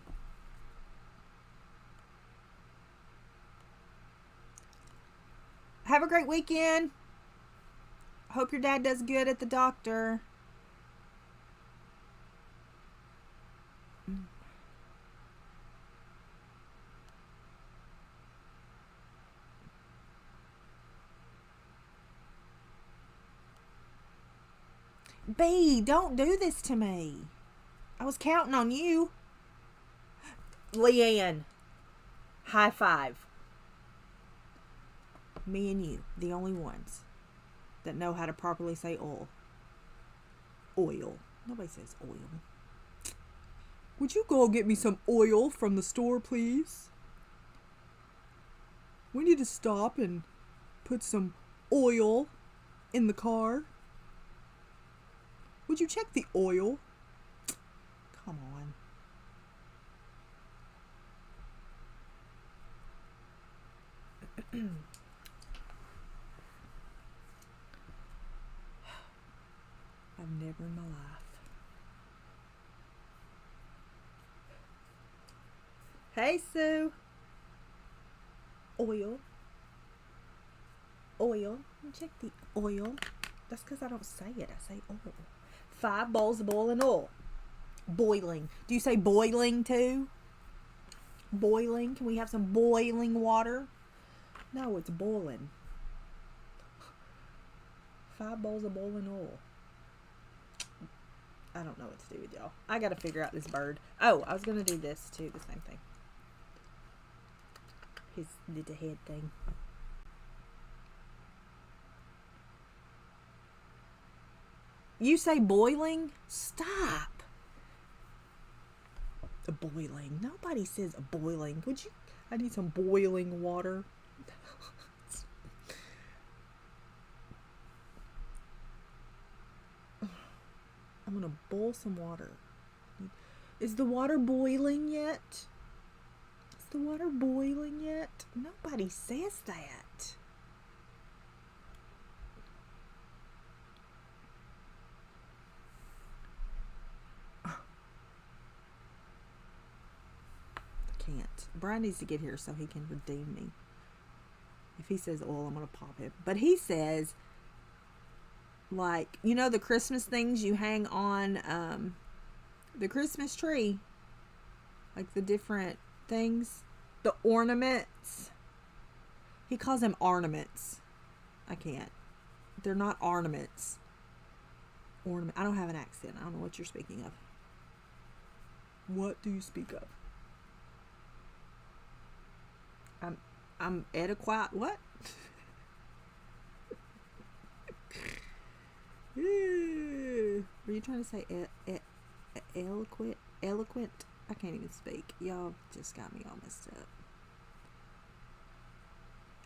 Have a great weekend. Hope your dad does good at the doctor. B, don't do this to me. I was counting on you. Leanne, high five. Me and you, the only ones that know how to properly say oil. Oil. Nobody says oil. Would you go get me some oil from the store, please? We need to stop and put some oil in the car. Would you check the oil? Come on. I've never in my life. Hey, Sue. Oil. oil. Check the oil. That's because I don't say it. I say oil. 5 bowls of boiling oil. Boiling. Do you say boiling too? Boiling? Can we have some boiling water? No, it's boiling. 5 bowls of boiling oil. I don't know what to do with y'all. I gotta figure out this bird. Oh, I was gonna do this too. The same thing. His little head thing. You say boiling? Stop. Boiling. Nobody says boiling. Would you? I need some boiling water. I'm gonna boil some water. Is the water boiling yet? Is the water boiling yet? Nobody says that. Can't. Brian needs to get here so he can redeem me. If he says oil, I'm gonna pop him. But he says, like, you know, the Christmas things you hang on the Christmas tree, like the different things, the ornaments. He calls them ornaments. I can't. They're not ornaments. Ornament. I don't have an accent. I don't know what you're speaking of. What do you speak of? I'm adequate. What? Were you trying to say eloquent? Eloquent? I can't even speak. Y'all just got me all messed up.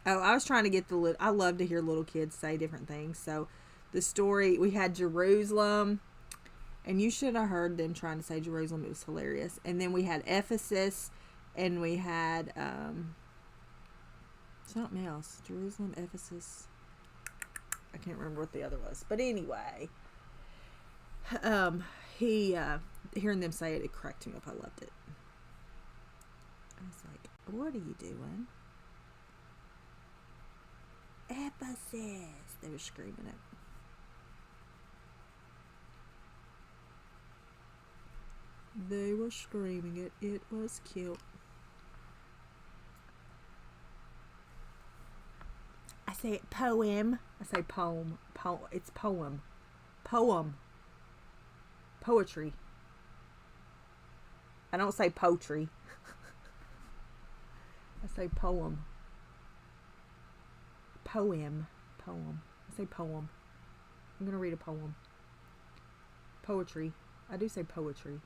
Oh, I was trying to get I love to hear little kids say different things. So the story, we had Jerusalem, and you should have heard them trying to say Jerusalem. It was hilarious. And then we had Ephesus, and we had something else. Jerusalem, Ephesus. I can't remember what the other was. But anyway, hearing them say it, it cracked me up. I loved it. I was like, what are you doing? Ephesus. They were screaming it. They were screaming it. It was cute. I say it poem. I say poem. It's poem. Poem. Poetry. I don't say poetry. I say poem. Poem. Poem. I say poem. I'm going to read a poem. Poetry. I do say poetry.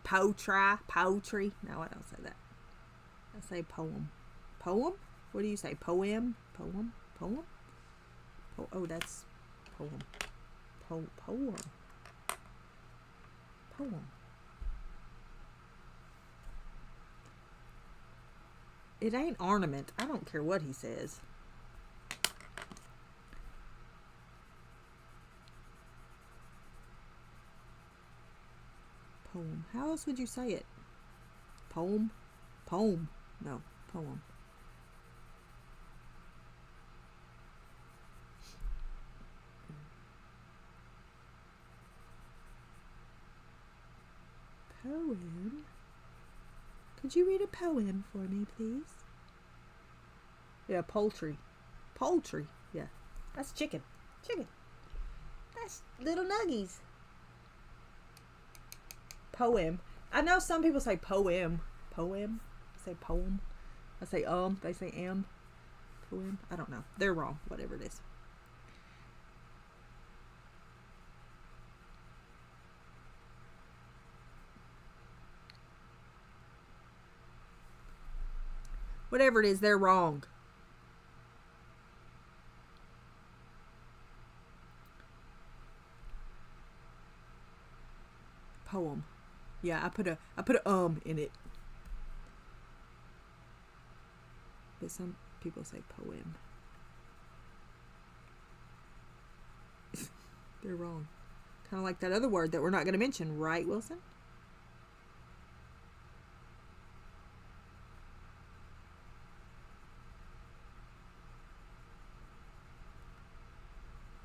Poetry. No, I don't say that. I say poem. Poem? What do you say? Poem? Poem? Poem? Oh, that's poem. Poem. Poem. It ain't ornament. I don't care what he says. Poem. How else would you say it? Poem? Poem. No, poem. Poem? Could you read a poem for me, please? Yeah, poultry. Poultry. Yeah. That's chicken. Chicken. That's little nuggies. Poem. I know some people say poem. Poem. I say poem. I say they say poem. I don't know. They're wrong. Whatever it is. Whatever it is, they're wrong. Poem. Yeah, I put a in it. But some people say poem. They're wrong. Kind of like that other word that we're not going to mention, right, Wilson?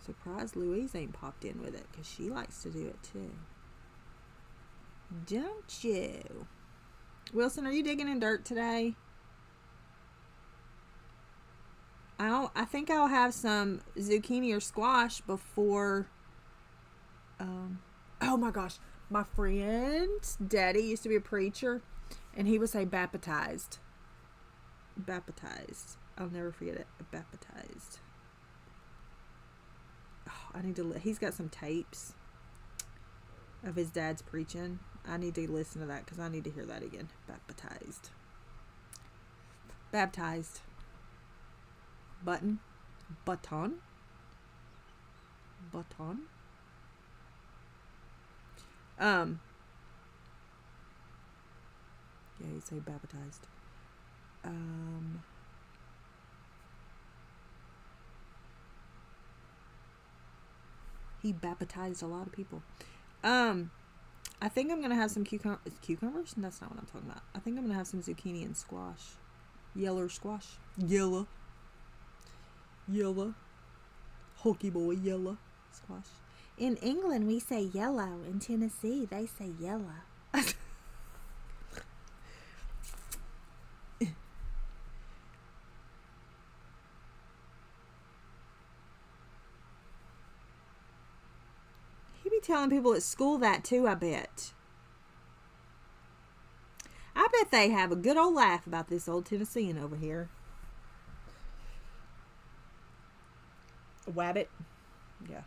Surprised Louise ain't popped in with it, because she likes to do it too. Don't you? Wilson, are you digging in dirt today? I think I'll have some zucchini or squash before... oh my gosh. My friend's daddy used to be a preacher, and he would say baptized. Baptized. I'll never forget it. Baptized. Oh, I need to... He's got some tapes of his dad's preaching. I need to listen to that because I need to hear that again. Baptized. Baptized. Button. Button. Button. Yeah, you say baptized. He baptized a lot of people. I think I'm gonna have some cucumbers. That's not what I'm talking about. I think I'm gonna have some zucchini and squash. Yeller squash. Yellow. Yellow. Hulky boy yellow squash. In England, we say yellow. In Tennessee, they say yellow. He be telling people at school that too, I bet. I bet they have a good old laugh about this old Tennessean over here. Wabbit. Yeah.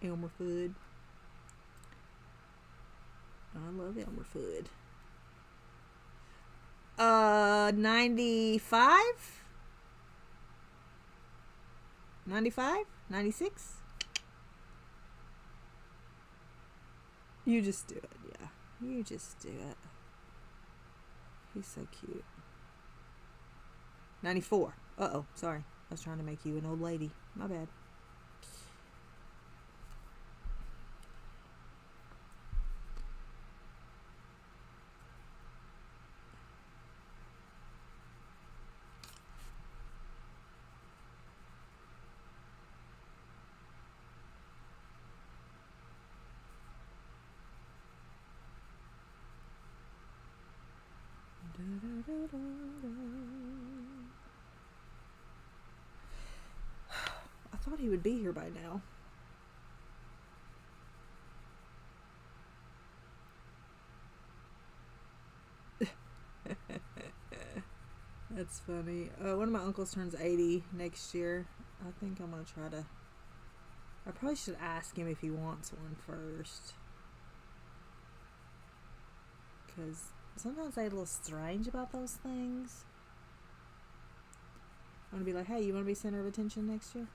Elmer Fudd. I love Elmer Fudd. 95? 95? 96? You just do it, yeah. You just do it. He's so cute. 94. Uh-oh, sorry. I was trying to make you an old lady. My bad. I thought he would be here by now. That's funny. One of my uncles turns 80 next year. I think I'm going to try to... I probably should ask him if he wants one first. Because sometimes they're a little strange about those things. I'm going to be like, hey, you want to be center of attention next year?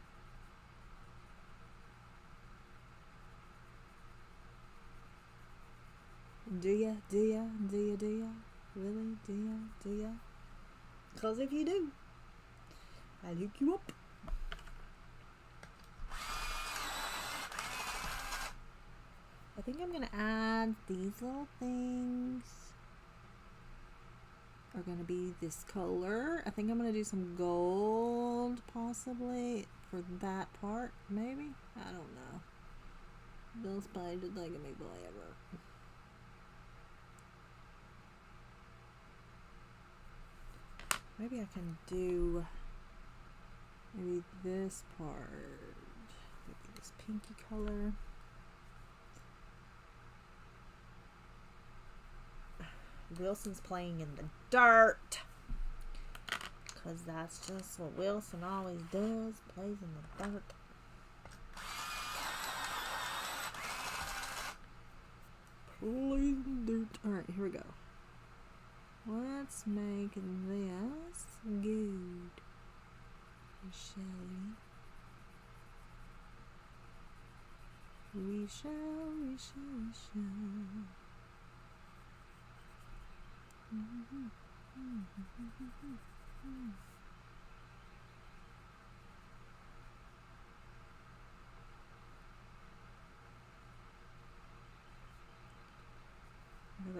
Do ya? Do ya? Do ya? Do ya? Really? Do ya? Do ya? Because if you do, I'll hook you up. I think I'm going to add these little things. Are going to be this color. I think I'm going to do some gold possibly for that part. Maybe? I don't know. Those painted like a me whatever. Maybe I can do maybe this part. Maybe this pinky color. Wilson's playing in the dirt. Because that's just what Wilson always does. Plays in the dirt. Plays in the dirt. Alright, here we go. Let's make this good. Shall we? We shall, we shall, we shall.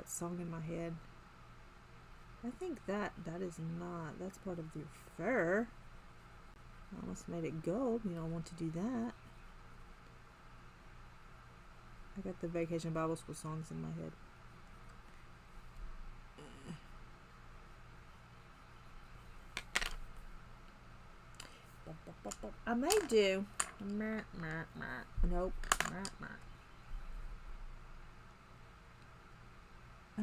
that song in my head. I think that is not. That's part of your fur. I almost made it gold. You don't want to do that. I got the Vacation Bible School songs in my head. I may do. Nope. Oh,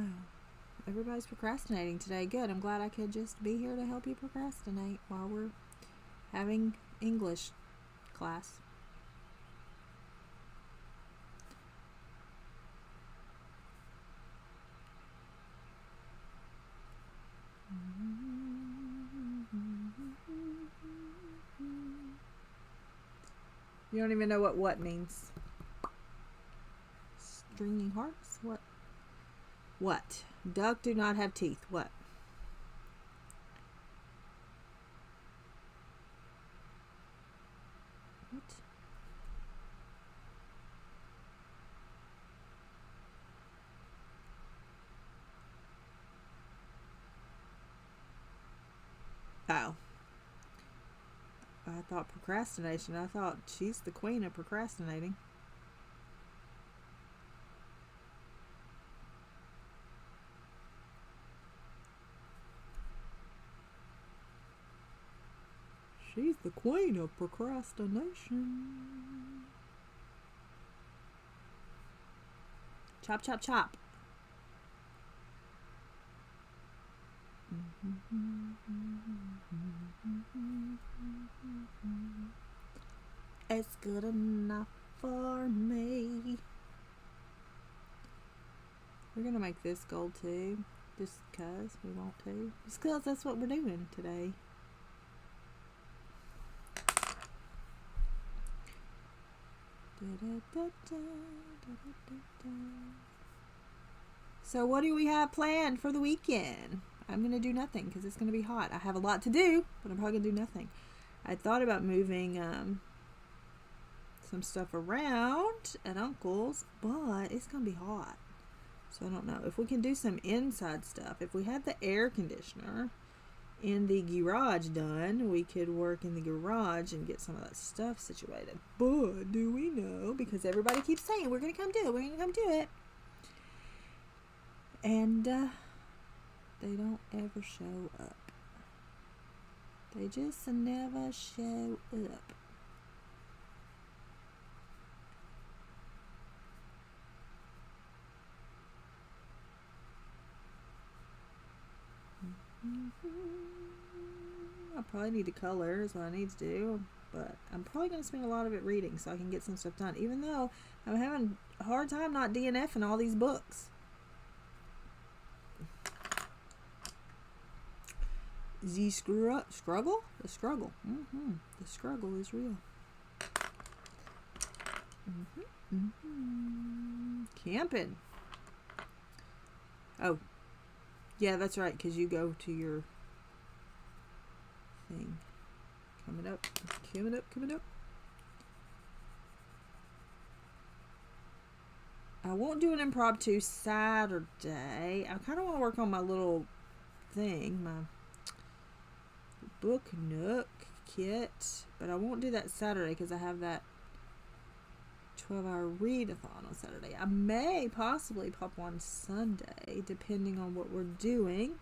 everybody's procrastinating today. Good. I'm glad I could just be here to help you procrastinate while we're having English class. You don't even know what means. Stringy hearts? What? What? Duck do not have teeth. What? What? Oh. I thought procrastination. I thought she's the queen of procrastinating. She's the queen of procrastination. Chop, chop, chop. It's good enough for me. We're gonna make this gold too, just cause we want to. Just cause that's what we're doing today. So what do we have planned for the weekend? I'm going to do nothing because it's going to be hot. I have a lot to do, but I'm probably going to do nothing. I thought about moving some stuff around at Uncle's, but it's going to be hot. So I don't know. If we can do some inside stuff, if we had the air conditioner in the garage done, we could work in the garage and get some of that stuff situated. But do we know? Because everybody keeps saying, we're going to come do it. We're going to come do it. And they don't ever show up. They just never show up. I probably need to color is what I need to do, but I'm probably going to spend a lot of it reading so I can get some stuff done, even though I'm having a hard time not DNFing all these books. The struggle? The struggle. The struggle is real. Camping. Oh. Yeah, that's right, because you go to your thing. Coming up. I won't do an impromptu Saturday. I kind of want to work on my little thing, my book nook kit, but I won't do that Saturday because I have that 12-hour readathon on Saturday. I may possibly pop on Sunday depending on what we're doing.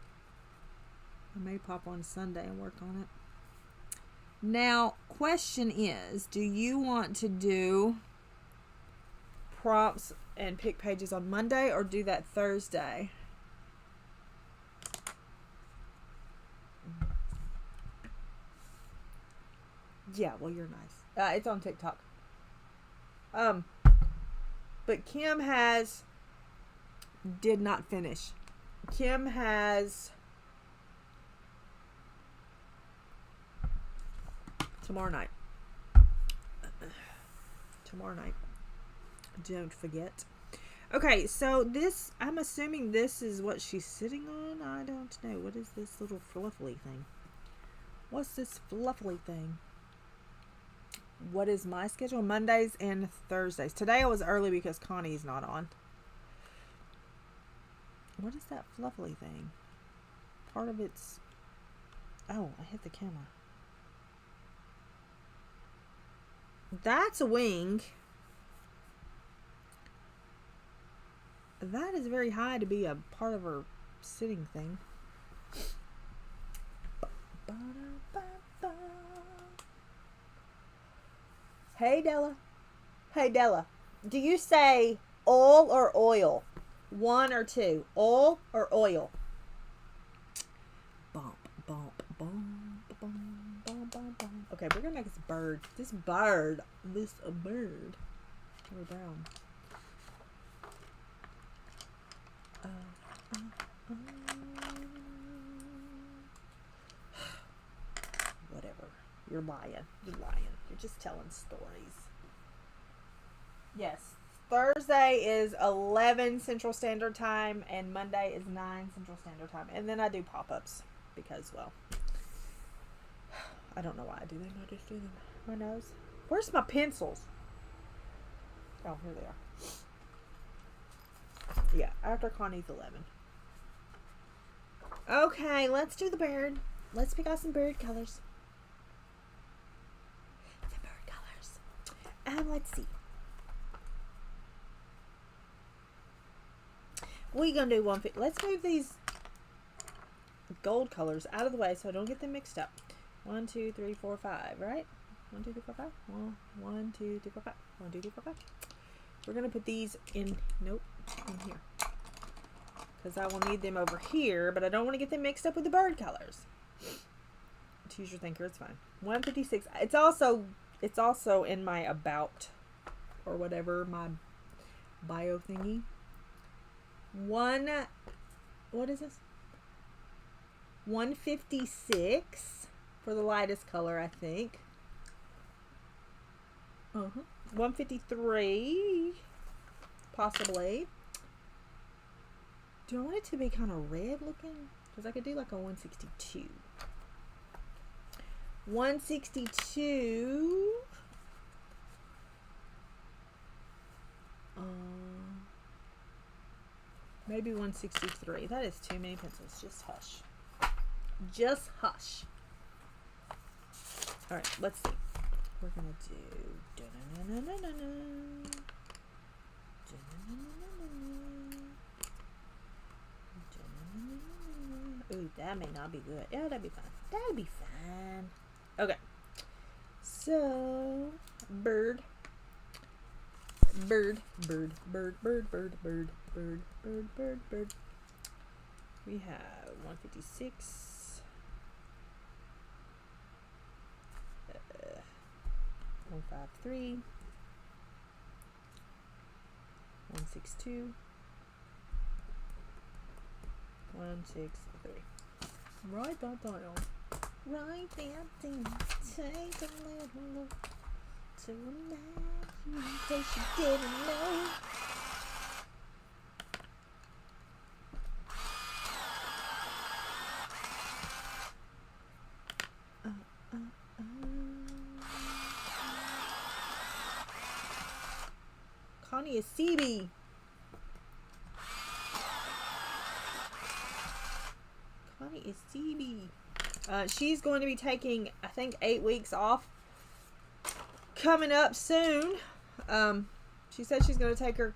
I may pop on Sunday and work on it. Now, question is, do you want to do prompts and pick pages on Monday or do that Thursday? Yeah, well, you're nice. It's on TikTok. But Kim did not finish. Kim has tomorrow night. Don't forget. Okay, so this, I'm assuming this is what she's sitting on. I don't know. What is this little fluffy thing? What's this fluffy thing? What is my schedule? Mondays and Thursdays. Today I was early because Connie's not on. What is that fluffy thing? Part of it's... Oh, I hit the camera. That's a wing. That is very high to be a part of her sitting thing. Hey, Della. Hey, Della. Do you say oil or oil? One or two. Oil or oil? Bump, bump, bump, bump, bump, bump, bump. Okay, we're gonna make this bird. This bird. This a bird. Really brown. Whatever. You're lying. You're lying. You're just telling stories. Yes. Thursday is 11 Central Standard Time and Monday is 9 Central Standard Time. And then I do pop-ups because, well, I don't know why I do them. I just do them. Who knows? Where's my pencils? Oh, here they are. Yeah, after Connie's 11. Okay, let's do the bird. Let's pick out some bird colors. Some bird colors. Let's see. We're gonna do one. Let's move these gold colors out of the way so I don't get them mixed up. 1, 2, 3, 4, 5. Right? 1, 2, 3, 4, 5. 1, 2, 3, 4, 5. 1, 2, 3, 4, 5. We're gonna put these in. Nope, in here. Because I will need them over here, but I don't want to get them mixed up with the bird colors. Choose your thinker, it's fine. 156. It's also in my about or whatever, my bio thingy. What is this? 156 for the lightest color, I think. 153 possibly. Do I want it to be kind of red looking? Because I could do like a 162. 162. Maybe 163. That is too many pencils. Just hush. Just hush. Alright, let's see. We're going to do... Ooh, that may not be good. Yeah, that'd be fine. That'd be fine. Okay. So, bird. Bird, bird, bird, bird, bird, bird, bird, bird, bird, bird. We have 156. 153. 162. 163. Write that down. Write that down. Take a little look to imagine in case you didn't know. Connie is CB. Connie is CB. She's going to be taking, I think, 8 weeks off coming up soon. She said she's going to take her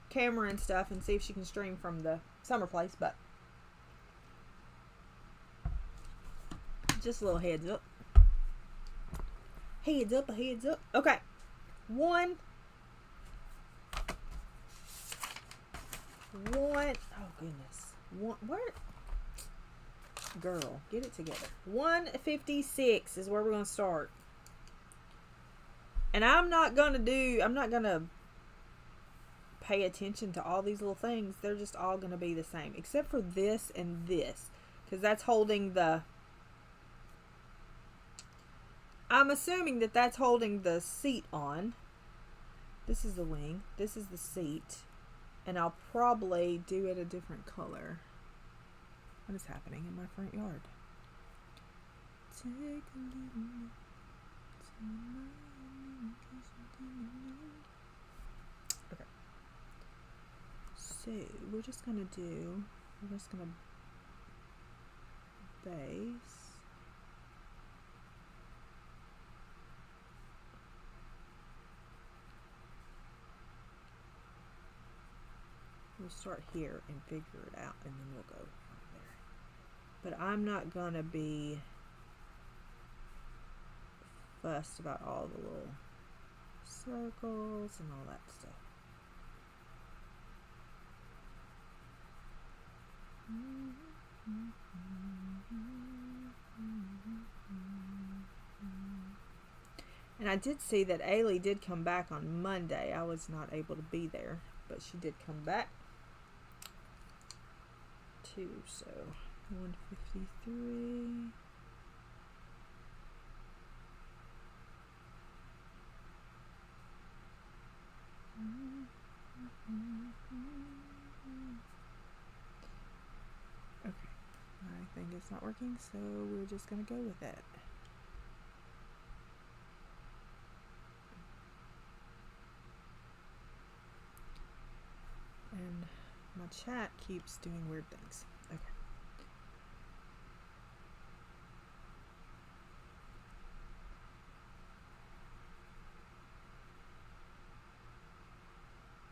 camera and stuff and see if she can stream from the summer place, but just a little heads up. Heads up, heads up. Okay. One. Oh, goodness. Where? Girl, get it together. 156 is where we're going to start. And I'm not going to pay attention to all these little things. They're just all going to be the same. Except for this and this. Because that's holding the... I'm assuming that that's holding the seat on. This is the wing. This is the seat. And I'll probably do it a different color. What is happening in my front yard? Take a little okay. So we're just gonna do we're just gonna base. We'll start here and figure it out, and then we'll go from there. But I'm not gonna be fussed about all the little circles and all that stuff. And I did see that Ailey did come back on Monday. I was not able to be there, but she did come back too. So 153. Okay, I think it's not working, so we're just gonna go with it. And my chat keeps doing weird things. Okay.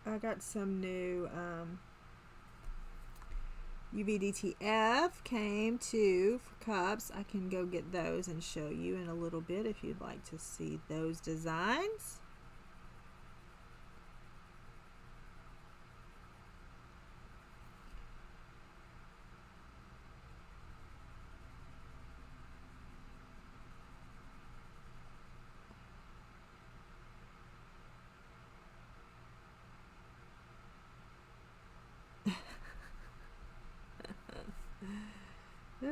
I got some new UVDTF came too for cups. I can go get those and show you in a little bit if you'd like to see those designs. Yeah.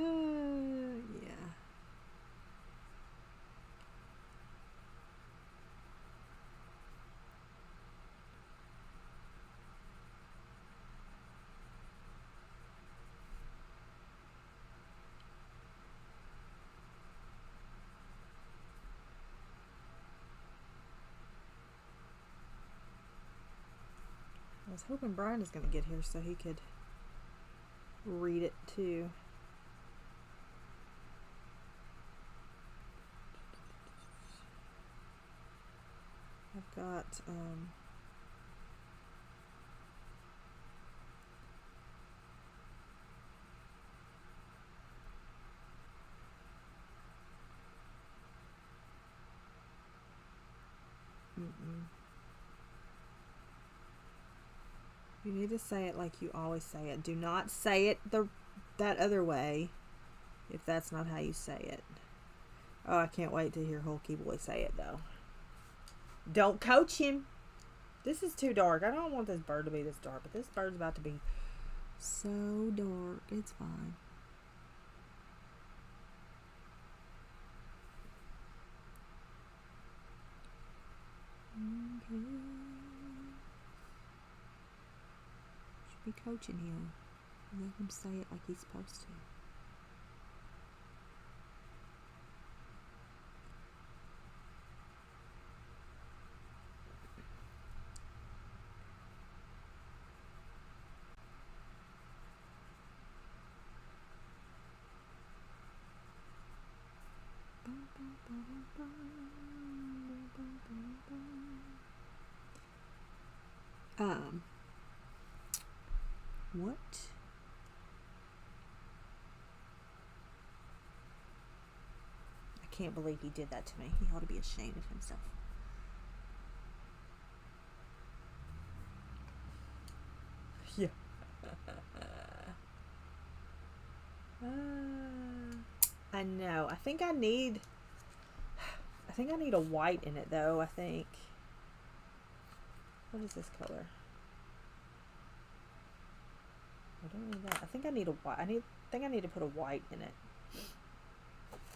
I was hoping Brian is going to get here so he could read it too. I've got You need to say it like you always say it. Do not say it that other way if that's not how you say it. Oh, I can't wait to hear Hulky Boy say it though. Don't coach him. This is too dark. I don't want this bird to be this dark, but this bird's about to be so dark. It's fine. Okay. Should be coaching him. Let him say it like he's supposed to. What? I can't believe he did that to me. He ought to be ashamed of himself. Yeah. I know. I think I need a white in it though. I think. What is this color? I don't need that. I think I need a white. I think I need to put a white in it.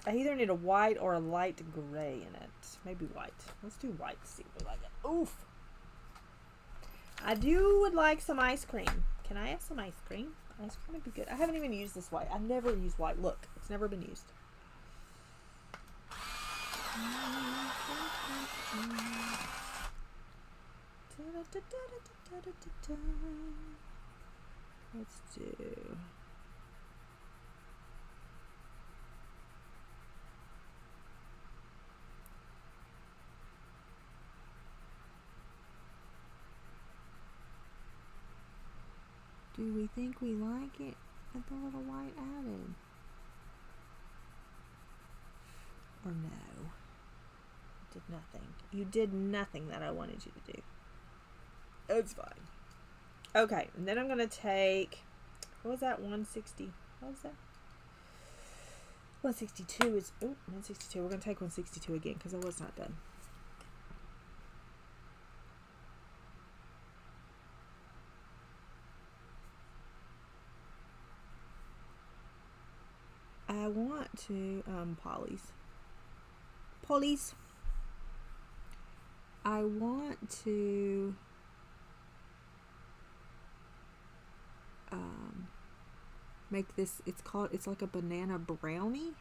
I either need a white or a light gray in it. Maybe white. Let's do white. See what we like it. Oof. I would like some ice cream. Can I have some ice cream? Ice cream would be good. I haven't even used this white. I've never used white. Look, it's never been used. Let's do... Do we think we like it with the little white added? Or no? Did nothing. You did nothing that I wanted you to do. It's fine. Okay, and then I'm going to take, what was that, 160? What was that? 162 is, oh, 162. We're going to take 162 again because I was not done. I want to, polys. I want to make this, it's like a banana brownie,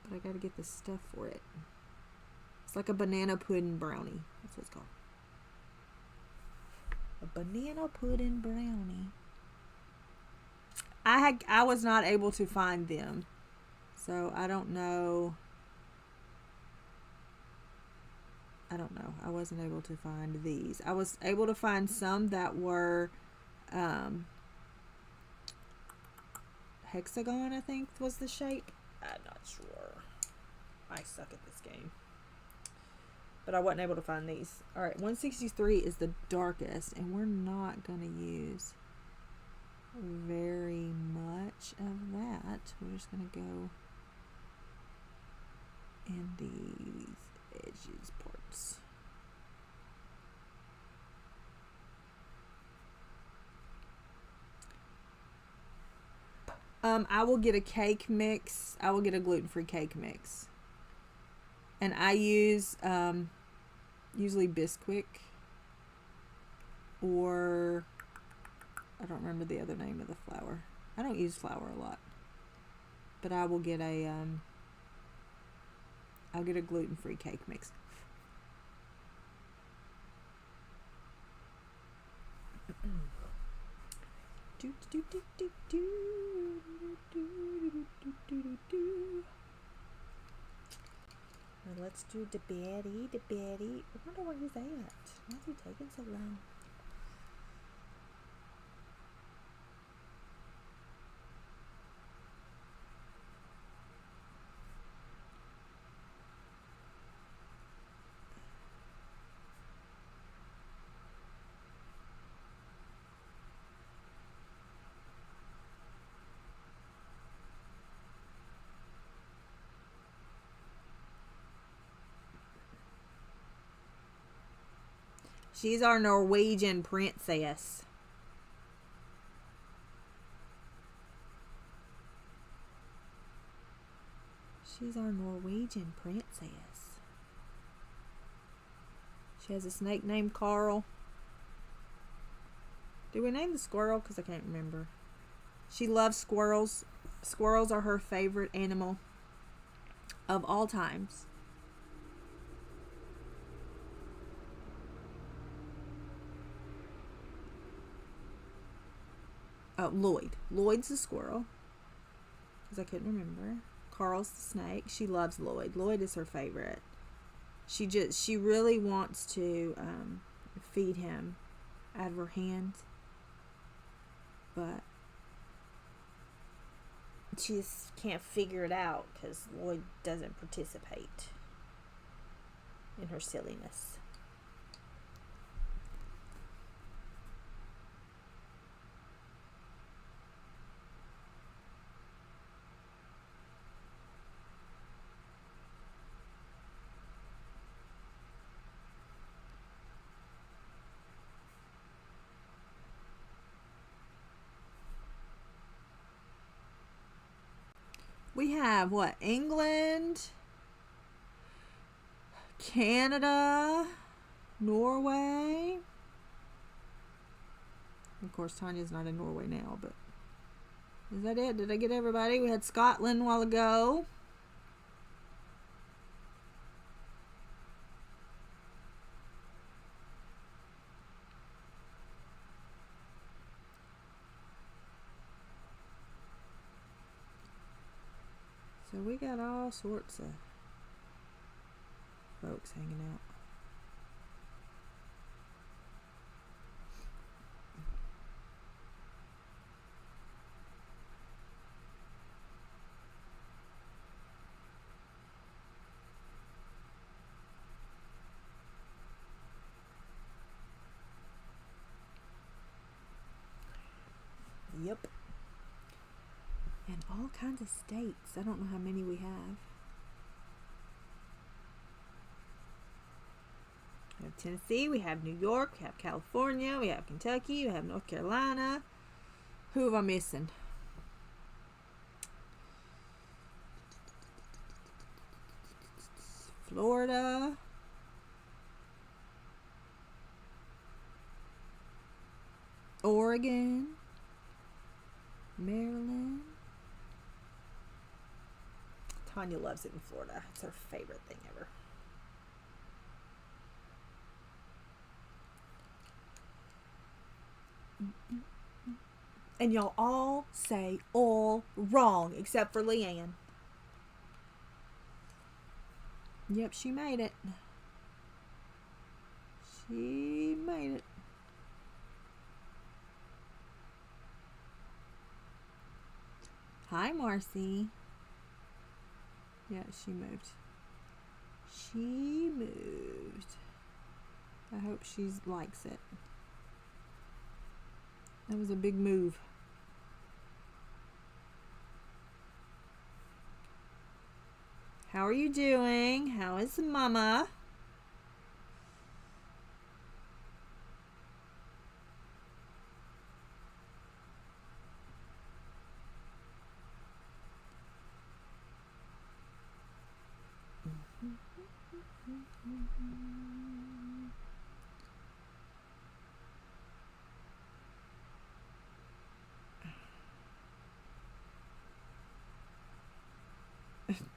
but I gotta get the stuff for it. It's like a banana pudding brownie. That's what it's called. A banana pudding brownie. I was not able to find them, so I don't know. I wasn't able to find these. I was able to find some that were hexagon, I think was the shape. I'm not sure. I suck at this game. But I wasn't able to find these. Alright, 163 is the darkest, and we're not going to use very much of that. We're just going to go in these edges parts. I will get a cake mix. I will get a gluten-free cake mix. And I use usually Bisquick, or I don't remember the other name of the flour. I don't use flour a lot. But I will get a I'll get a gluten-free cake mix. Now let's do the Betty. I wonder where he's at. Why is he taking so long? She's our Norwegian princess. She's our Norwegian princess. She has a snake named Carl. Did we name the squirrel? Because I can't remember. She loves squirrels. Squirrels are her favorite animal of all times. Oh, Lloyd. Lloyd's the squirrel. Because I couldn't remember. Carl's the snake. She loves Lloyd. Lloyd is her favorite. She really wants to feed him out of her hand. But she just can't figure it out because Lloyd doesn't participate in her silliness. We have what? England, Canada, Norway. Of course, Tanya's not in Norway now, but is that it? Did I get everybody? We had Scotland a while ago. So we got all sorts of folks hanging out. Yep. And all kinds of states. I don't know how many we have. We have Tennessee, we have New York, we have California, we have Kentucky, we have North Carolina. Who am I missing? Florida. Oregon. Maryland. Tanya loves it in Florida. It's her favorite thing ever. And y'all all say all wrong except for Leanne. Yep, she made it. She made it. Hi, Marcy. Yeah, she moved. She moved. I hope she likes it. That was a big move. How are you doing? How is Mama?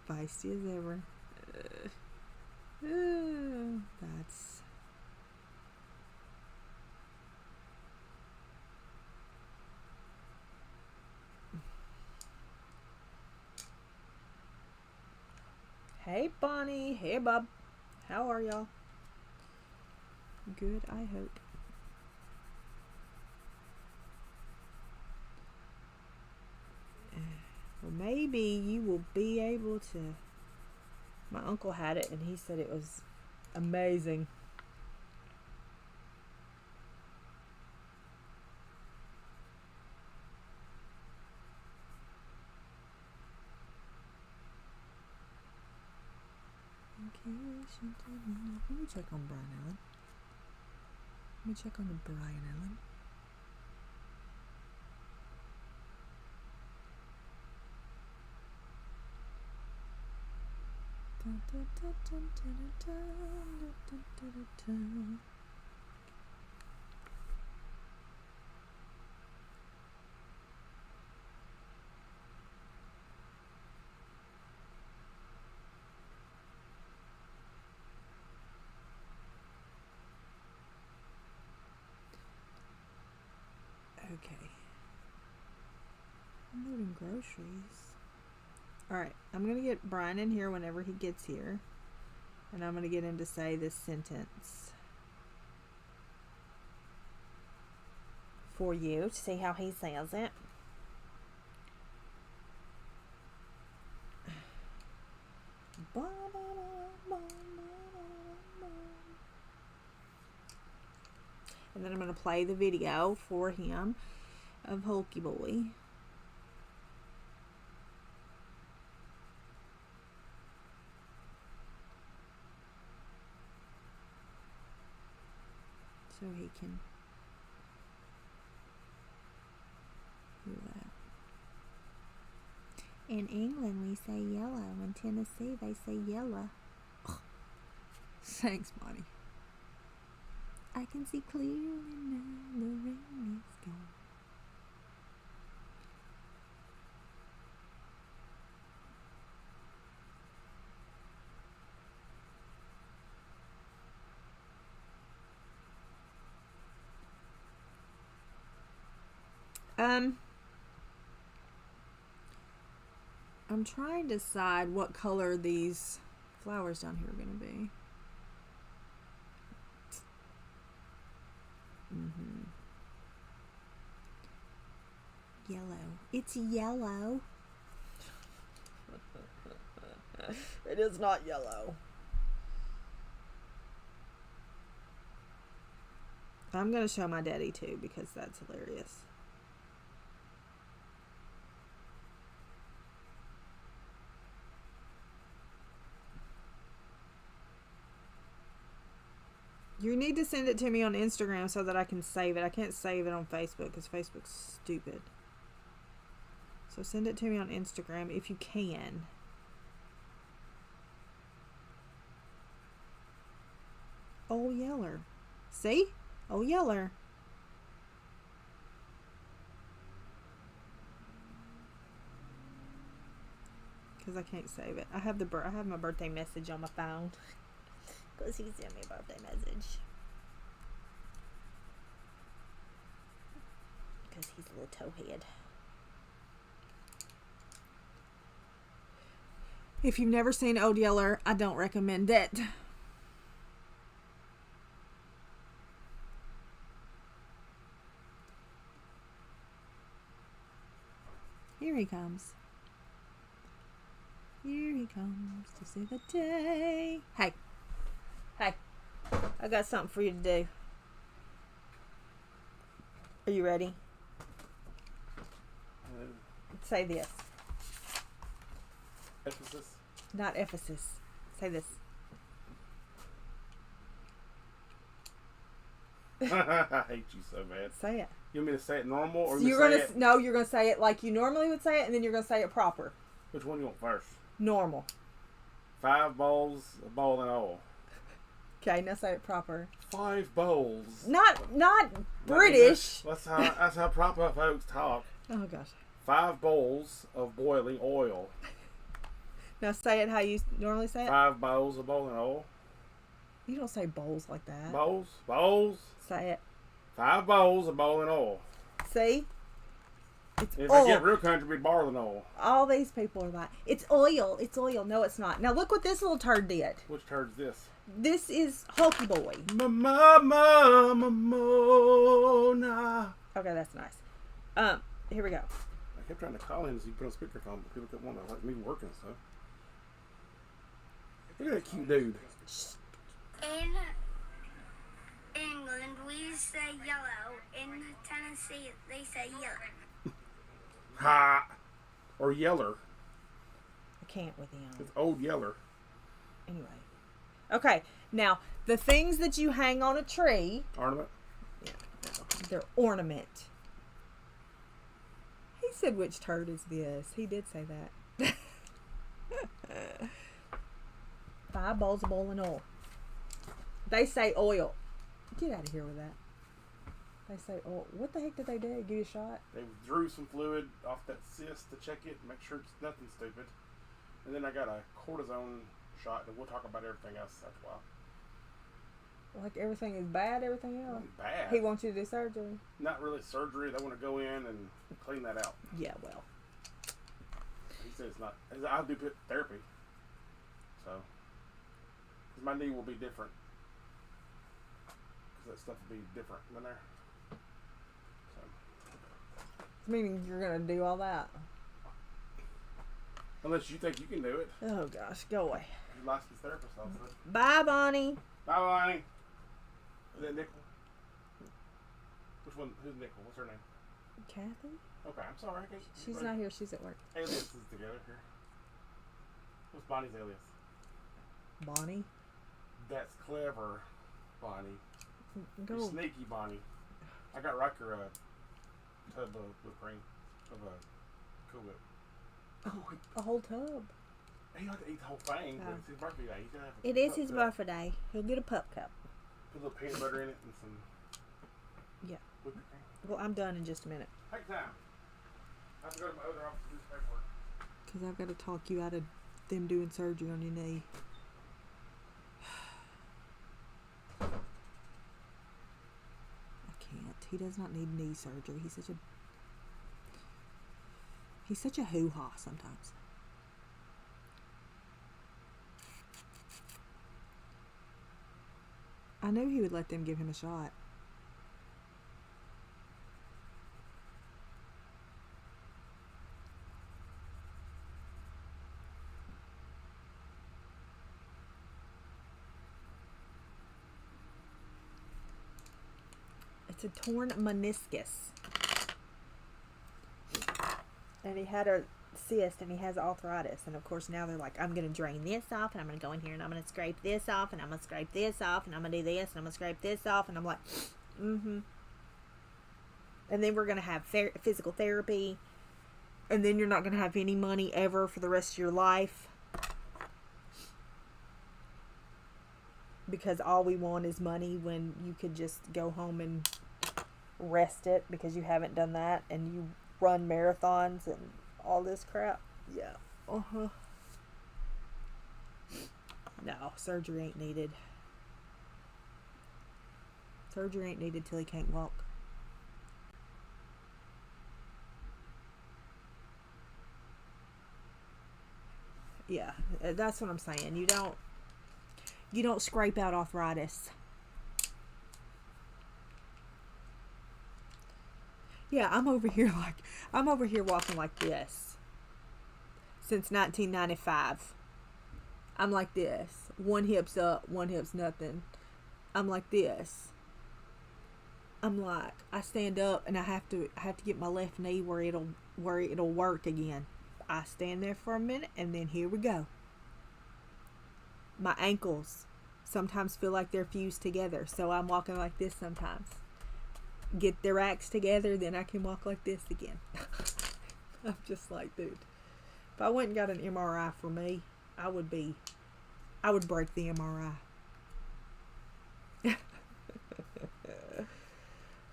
Feisty as ever. That's... Hey, Bonnie. Hey, Bob. How are y'all? Good, I hope. Well, maybe you will be able to... My uncle had it and he said it was amazing. Let me check on Brian Allen. Let me check on the Brian Allen. Okay. I'm loading groceries. Alright, I'm going to get Brian in here whenever he gets here. And I'm going to get him to say this sentence for you to see how he says it. And then I'm going to play the video for him of Hulky Boy. So he can do that. In England we say yellow. In Tennessee they say yellow. Thanks, Monty. I can see clearly now the rain is gone. I'm trying to decide what color these flowers down here are going to be. Yellow. It's yellow. It is not yellow. I'm going to show my daddy too because that's hilarious. You need to send it to me on Instagram so that I can save it. I can't save it on Facebook because Facebook's stupid. So send it to me on Instagram if you can. Oh, yeller. See? Oh, yeller. Because I can't save it. I have my birthday message on my phone. Because he sent me a birthday message. Because he's a little towhead. If you've never seen Old Yeller, I don't recommend it. Here he comes. Here he comes to save the day. Hey. Hey. I got something for you to do. Are you ready? Say this. Ephesus? Not Ephesus. Say this. I hate you so bad. Say it. You want me to say it normal or So you're gonna say it like you normally would say it, and then you're gonna say it proper. Which one you want first? Normal. 5 bowls of bowling oil. Okay, now say it proper. 5 bowls. Not British. That's how proper folks talk. Oh gosh. 5 bowls of boiling oil. Now say it how you normally say it. 5 bowls of bowling oil. You don't say bowls like that. Bowls. Say it. 5 bowls of bowling oil. See? It's If oil. I get real country, it'd be barley oil. All these people are like, it's oil. It's oil. No, it's not. Now look what this little turd did. Which turd's this? This is Hulky Boy. Mona. Okay, that's nice. Here we go. I kept trying to call him as he put on speakerphone, but people couldn't want to like me working and stuff. Look at that cute dude. In England, we say yellow. In Tennessee, they say yellow. Ha! Or Yeller. I can't with him. It's Old Yeller. Anyway. Okay, now, the things that you hang on a tree. Ornament? Yeah, they're ornament. He said, which turd is this? He did say that. 5 bowls of boiling oil. They say oil. Get out of here with that. They say oil. What the heck did they do? Give you a shot? They drew some fluid off that cyst to check it, make sure it's nothing stupid. And then I got a cortisone shot, and we'll talk about everything else after a while. Like everything is bad, everything else? Bad. He wants you to do surgery? Not really surgery. They want to go in and clean that out. Yeah, well. He said it's not. I'll do therapy. So. Because my knee will be different. Because that stuff will be different than there. So. Meaning you're going to do all that? Unless you think you can do it. Oh, gosh. Go away. You're a licensed therapist also. Bye, Bonnie. Bye, Bonnie. Is that Nickel? Which one? Who's Nickel? What's her name? Kathy? Okay, I'm sorry. She's not here. She's at work. Aliases together here. What's Bonnie's alias? Bonnie? That's clever, Bonnie. Go. You're sneaky, Bonnie. I got Riker a tub of whipped cream of a Cool Whip. Oh, a whole tub. He don't have to eat the whole thing, but it's his birthday day. He's gonna have a It is pup his cup. birthday. He'll get a pup cup. Put a little peanut butter in it and some Yeah. whipped cream. Well, I'm done in just a minute. Take time. I have to go to my other office to do some paperwork. Because I've got to talk you out of them doing surgery on your knee. I can't. He does not need knee surgery. He's such a hoo-ha sometimes. I knew he would let them give him a shot. It's a torn meniscus. And he had a cyst and he has arthritis. And of course now they're like, I'm going to drain this off and I'm going to go in here and I'm going to scrape this off and I'm going to scrape this off and I'm going to do this and I'm going to scrape this off. And I'm like, mm-hmm. And then we're going to have physical therapy. And then you're not going to have any money ever for the rest of your life. Because all we want is money when you could just go home and rest it because you haven't done that and you run marathons and all this crap. Yeah. Uh-huh. No, surgery ain't needed. Surgery ain't needed till he can't walk. Yeah, that's what I'm saying. You don't scrape out arthritis. Yeah, I'm over here walking like this since 1995. I'm like this. One hip's up, one hip's nothing. I'm like this. I'm like, I stand up and I have to get my left knee where it'll work again. I stand there for a minute and then here we go. My ankles sometimes feel like they're fused together, so I'm walking like this sometimes. Get their acts together, then I can walk like this again. I'm just like, dude, if I went and got an MRI for me, I would break the MRI.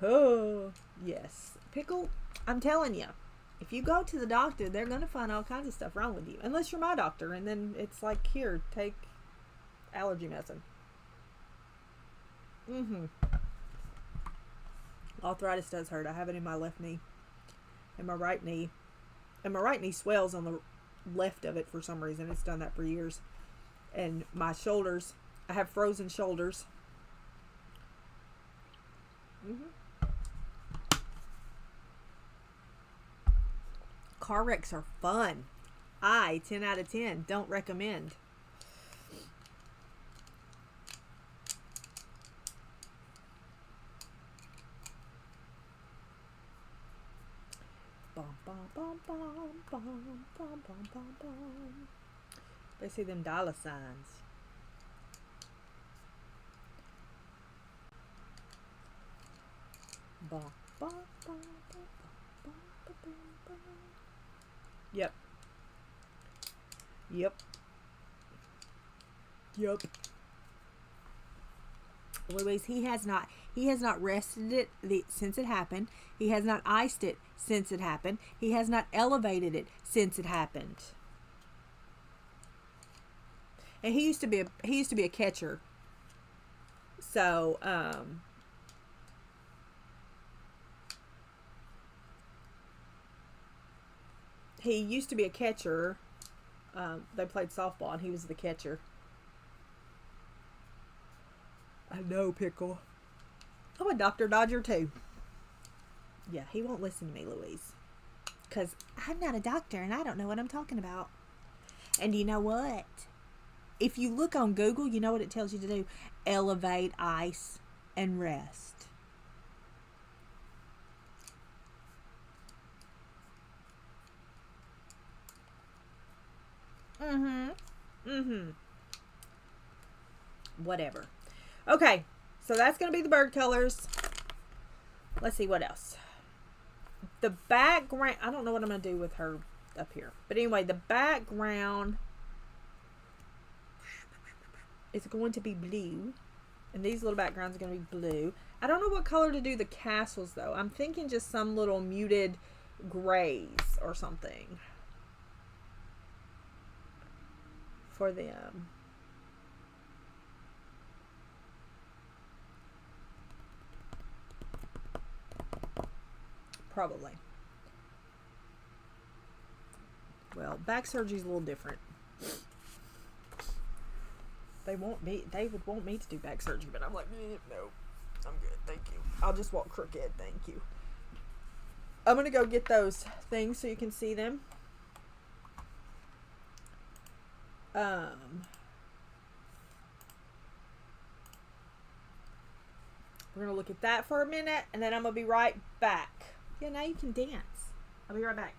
Oh, yes. Pickle, I'm telling you, if you go to the doctor, they're going to find all kinds of stuff wrong with you. Unless you're my doctor, and then it's like, here, take allergy medicine. Mm-hmm. Arthritis does hurt. I have it in my left knee and my right knee. And my right knee swells on the left of it for some reason. It's done that for years. And my shoulders, I have frozen shoulders. Mm-hmm. Car wrecks are fun. 10 out of 10. Don't recommend. Bum, bum, bum, bum, bum, bum, bum, bum, bum. They see them dollar signs. Bum, bum, bum, bum, bum, bum, bum, bum. Yep. Yep. Yep. Louise, he has not rested it since it happened. He has not iced it since it happened. He has not elevated it since it happened. And he used to be a catcher. So, he used to be a catcher. They played softball and he was the catcher. I know, Pickle. I'm a Dr. Dodger too. Yeah, he won't listen to me, Louise. Because I'm not a doctor and I don't know what I'm talking about. And you know what? If you look on Google, you know what it tells you to do? Elevate, ice, and rest. Whatever. Okay, so that's going to be the bird colors. Let's see what else. The background, I don't know what I'm going to do with her up here. But anyway, the background is going to be blue. And these little backgrounds are going to be blue. I don't know what color to do the castles, though. I'm thinking just some little muted grays or something for them. Probably. Well, back surgery is a little different. They would want me to do back surgery, but I'm like, no, I'm good, thank you. I'll just walk crooked, thank you. I'm gonna go get those things so you can see them. We're gonna look at that for a minute, and then I'm gonna be right back. Yeah, now you can dance. I'll be right back.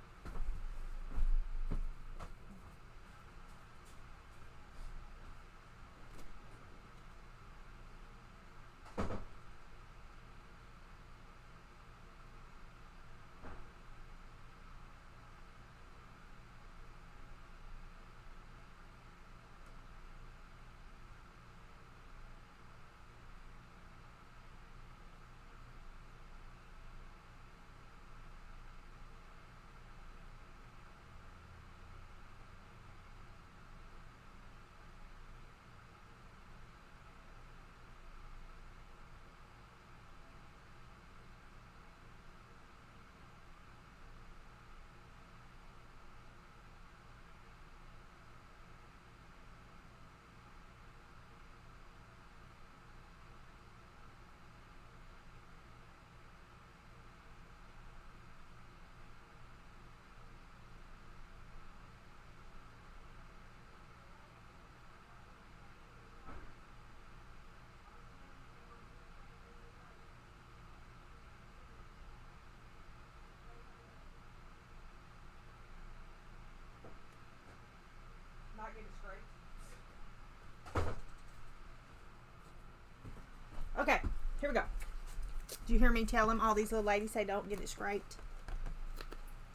Okay, here we go. Did you hear me tell him all these little ladies say don't get it scraped?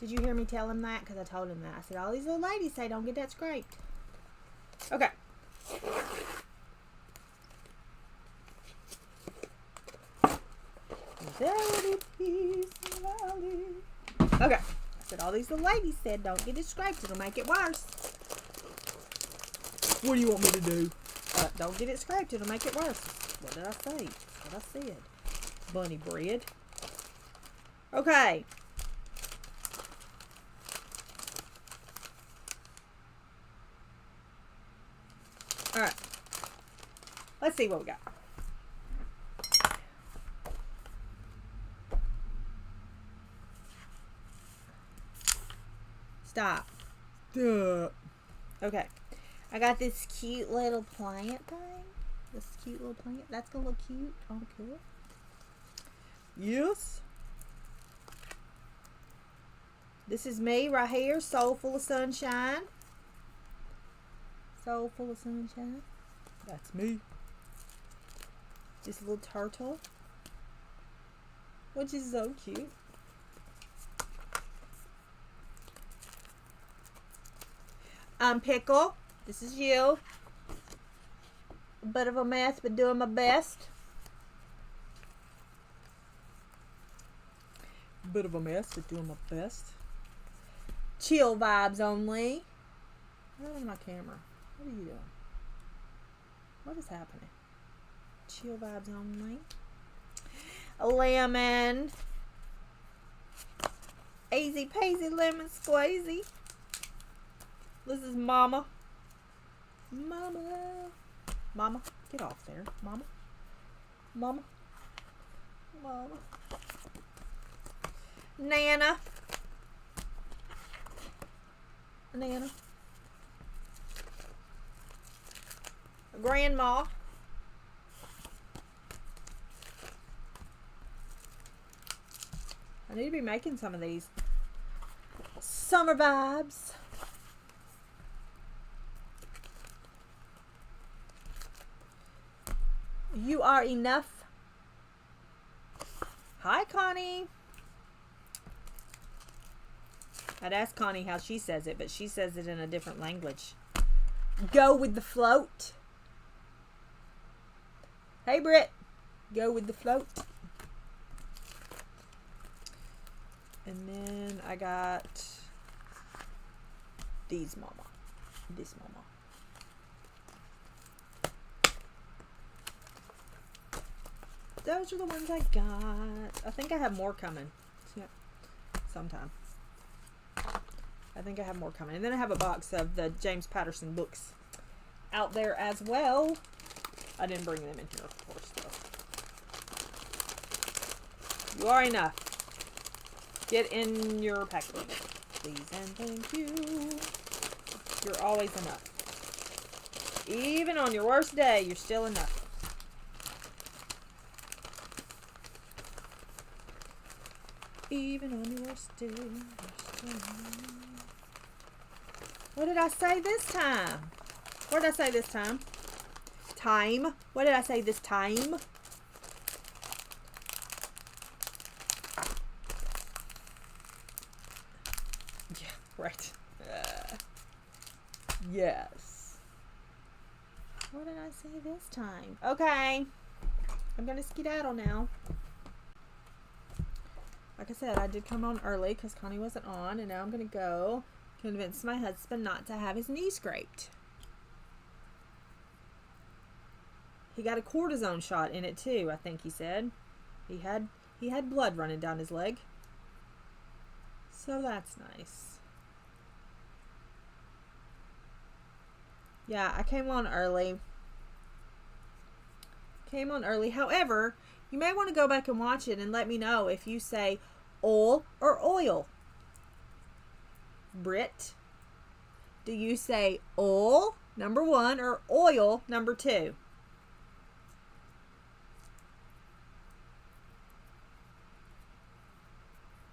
Did you hear me tell him that? Because I told him that. I said all these little ladies say don't get that scraped. Okay. Okay. I said all these little ladies said don't get it scraped. It'll make it worse. What do you want me to do? Don't get it scraped. It'll make it worse. What did I say? That's what I said. Bunny bread. Okay. Alright. Let's see what we got. Stop. Stop. Okay. I got this cute little plant thing. This cute little plant. That's gonna look cute. Oh, cool. Yes. This is me right here. Soul full of sunshine. Soul full of sunshine. That's me. This little turtle. Which is so cute. Pickle. This is you. A bit of a mess, but doing my best. Bit of a mess, but doing my best. Chill vibes only. Where's my camera? What are you doing? What is happening? Chill vibes only. A lemon. Easy peasy lemon squeezy. This is Mama. Mama. Mama. Get off there. Mama. Mama. Mama. Neenah. Neenah. Grandma. I need to be making some of these. Summer vibes. You are enough. Hi, Connie. I'd ask Connie how she says it, but she says it in a different language. Go with the float. Hey, Britt. Go with the float. And then I got these Mama. This Mama. Those are the ones I got. I think I have more coming. Yep. Sometime. I think I have more coming. And then I have a box of the James Patterson books out there as well. I didn't bring them in here, of course, though. You are enough. Get in your packaging. Please and thank you. You're always enough. Even on your worst day, you're still enough. Even on your worst day, you're still enough. What did I say this time? What did I say this time? Time. What did I say this time? Yeah, right. Yes. What did I say this time? Okay. I'm going to skedaddle now. Like I said, I did come on early because Connie wasn't on. And now I'm going to go convince my husband not to have his knee scraped. He got a cortisone shot in it too, I think he said. He had blood running down his leg. So that's nice. Yeah, I came on early. However, you may want to go back and watch it and let me know if you say oil or oil. Britt, do you say oil, number 1, or oil, number 2? You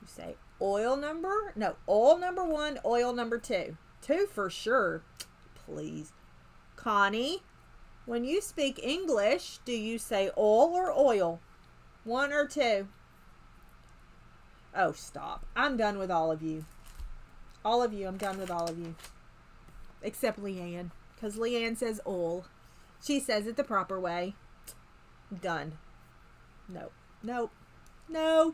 say oil number 1, oil number 2. 2 for sure. Please. Connie, when you speak English, do you say oil or oil? 1 or 2? Oh, stop. I'm done with all of you. All of you, I'm done with all of you. Except Leanne. Because Leanne says oil. She says it the proper way. Done. No. Nope. No.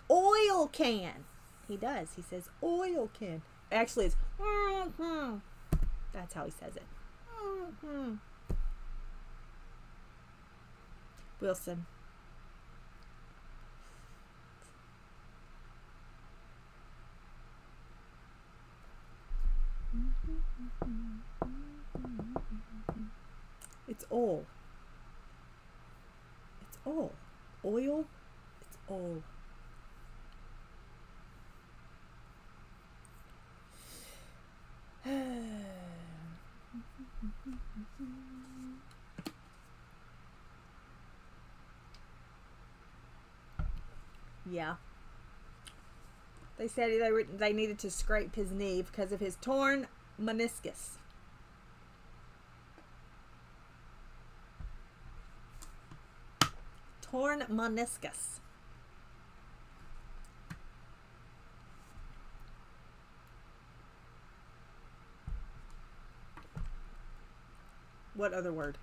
Oil can. He does. He says oil can. Actually, it's that's how he says it. Wilson. It's oil. It's oil. Oil. It's oil. Yeah. They said they needed to scrape his knee because of his torn meniscus. Torn meniscus. What other word?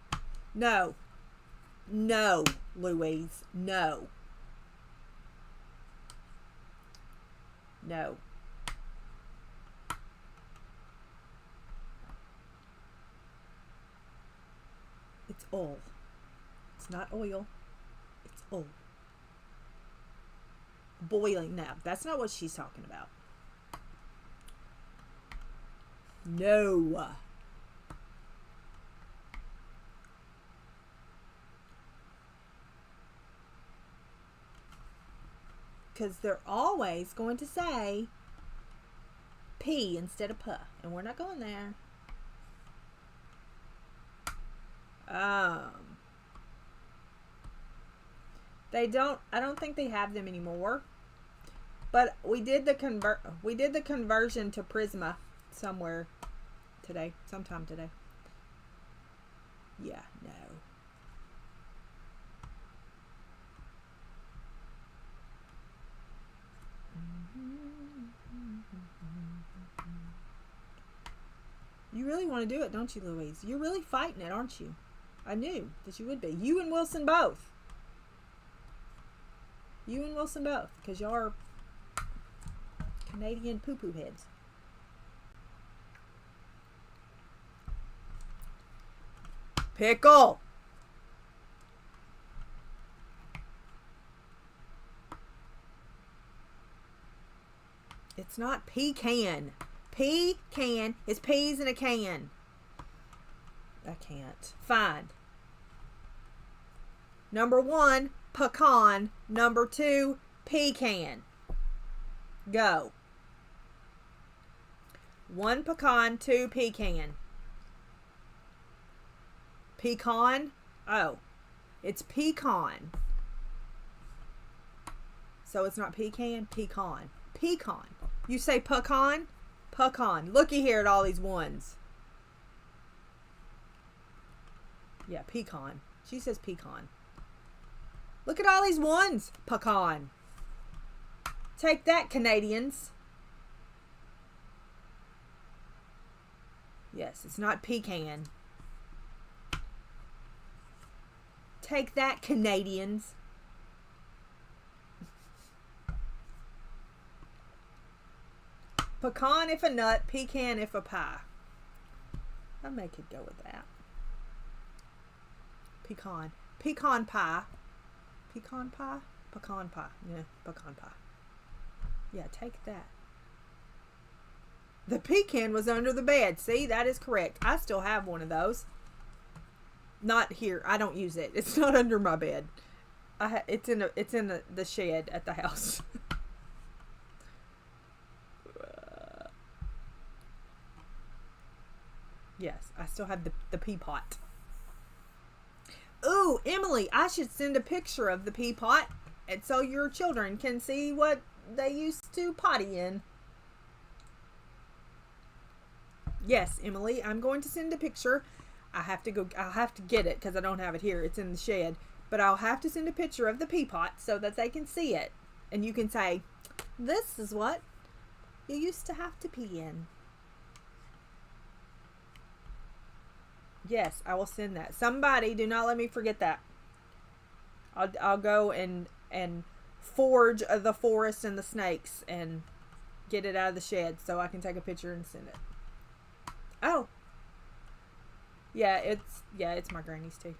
No. No, Louise. No. No. It's oil. It's not oil. It's oil. Boiling. No, that's not what she's talking about. No. Because they're always going to say P instead of P. And we're not going there. They don't, I don't think they have them anymore. But we did the conversion to Prisma sometime today. Yeah, no. You really want to do it, don't you, Louise? You're really fighting it, aren't you? I knew that you would be. You and Wilson both. You and Wilson both. Because y'all are Canadian poo-poo heads. Pickle! It's not pecan. Pecan is peas in a can. I can't. Fine. Number 1, pecan. Number 2, pecan. Go. 1 pecan, 2 pecan. Pecan? Oh, it's pecan. So it's not pecan, pecan. Pecan. You say pecan? Pecan. Looky here at all these ones. Yeah, pecan. She says pecan. Look at all these ones. Pecan. Take that, Canadians. Yes, it's not pecan. Take that, Canadians. Pecan if a nut, pecan if a pie. I'll make it go with that. Pecan. Pecan pie. Pecan pie? Pecan pie. Yeah, pecan pie. Yeah, take that. The pecan was under the bed. See, that is correct. I still have one of those. Not here. I don't use it. It's not under my bed. It's in the shed at the house. Yes, I still have the pea pot. Ooh, Emily, I should send a picture of the pea pot, and so your children can see what they used to potty in. Yes, Emily, I'm going to send a picture. I'll have to get it because I don't have it here. It's in the shed. But I'll have to send a picture of the pea pot so that they can see it. And you can say, this is what you used to have to pee in. Yes, I will send that. Somebody, do not let me forget that. I'll go and forge the forest and the snakes and get it out of the shed so I can take a picture and send it. Oh. Yeah, it's my granny's too.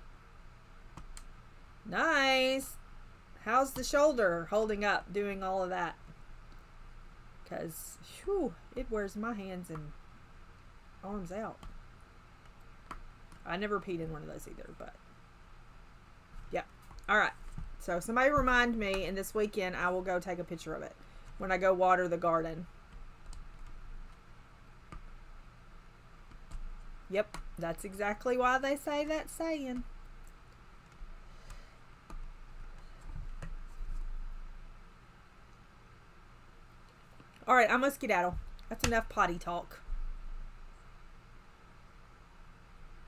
Nice. How's the shoulder holding up doing all of that? Because, whew, it wears my hands and arms out. I never peed in one of those either, but yeah. All right. So somebody remind me, and this weekend I will go take a picture of it when I go water the garden. Yep, that's exactly why they say that saying. All right, I'm gonna skedaddle. That's enough potty talk.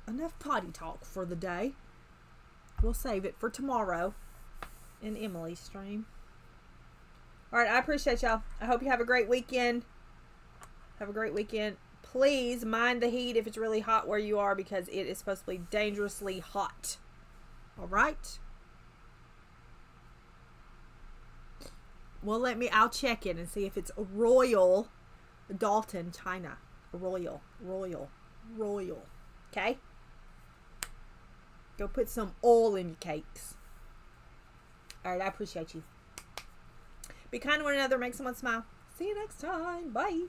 Enough potty talk for the day. We'll save it for tomorrow in Emily's stream. All right, I appreciate y'all. I hope you have a great weekend. Have a great weekend. Please mind the heat if it's really hot where you are because it is supposed to be dangerously hot. All right? Well, I'll check it and see if it's Royal Dalton, China. Royal. Okay? Go put some oil in your cakes. All right, I appreciate you. Be kind to one another. Make someone smile. See you next time. Bye.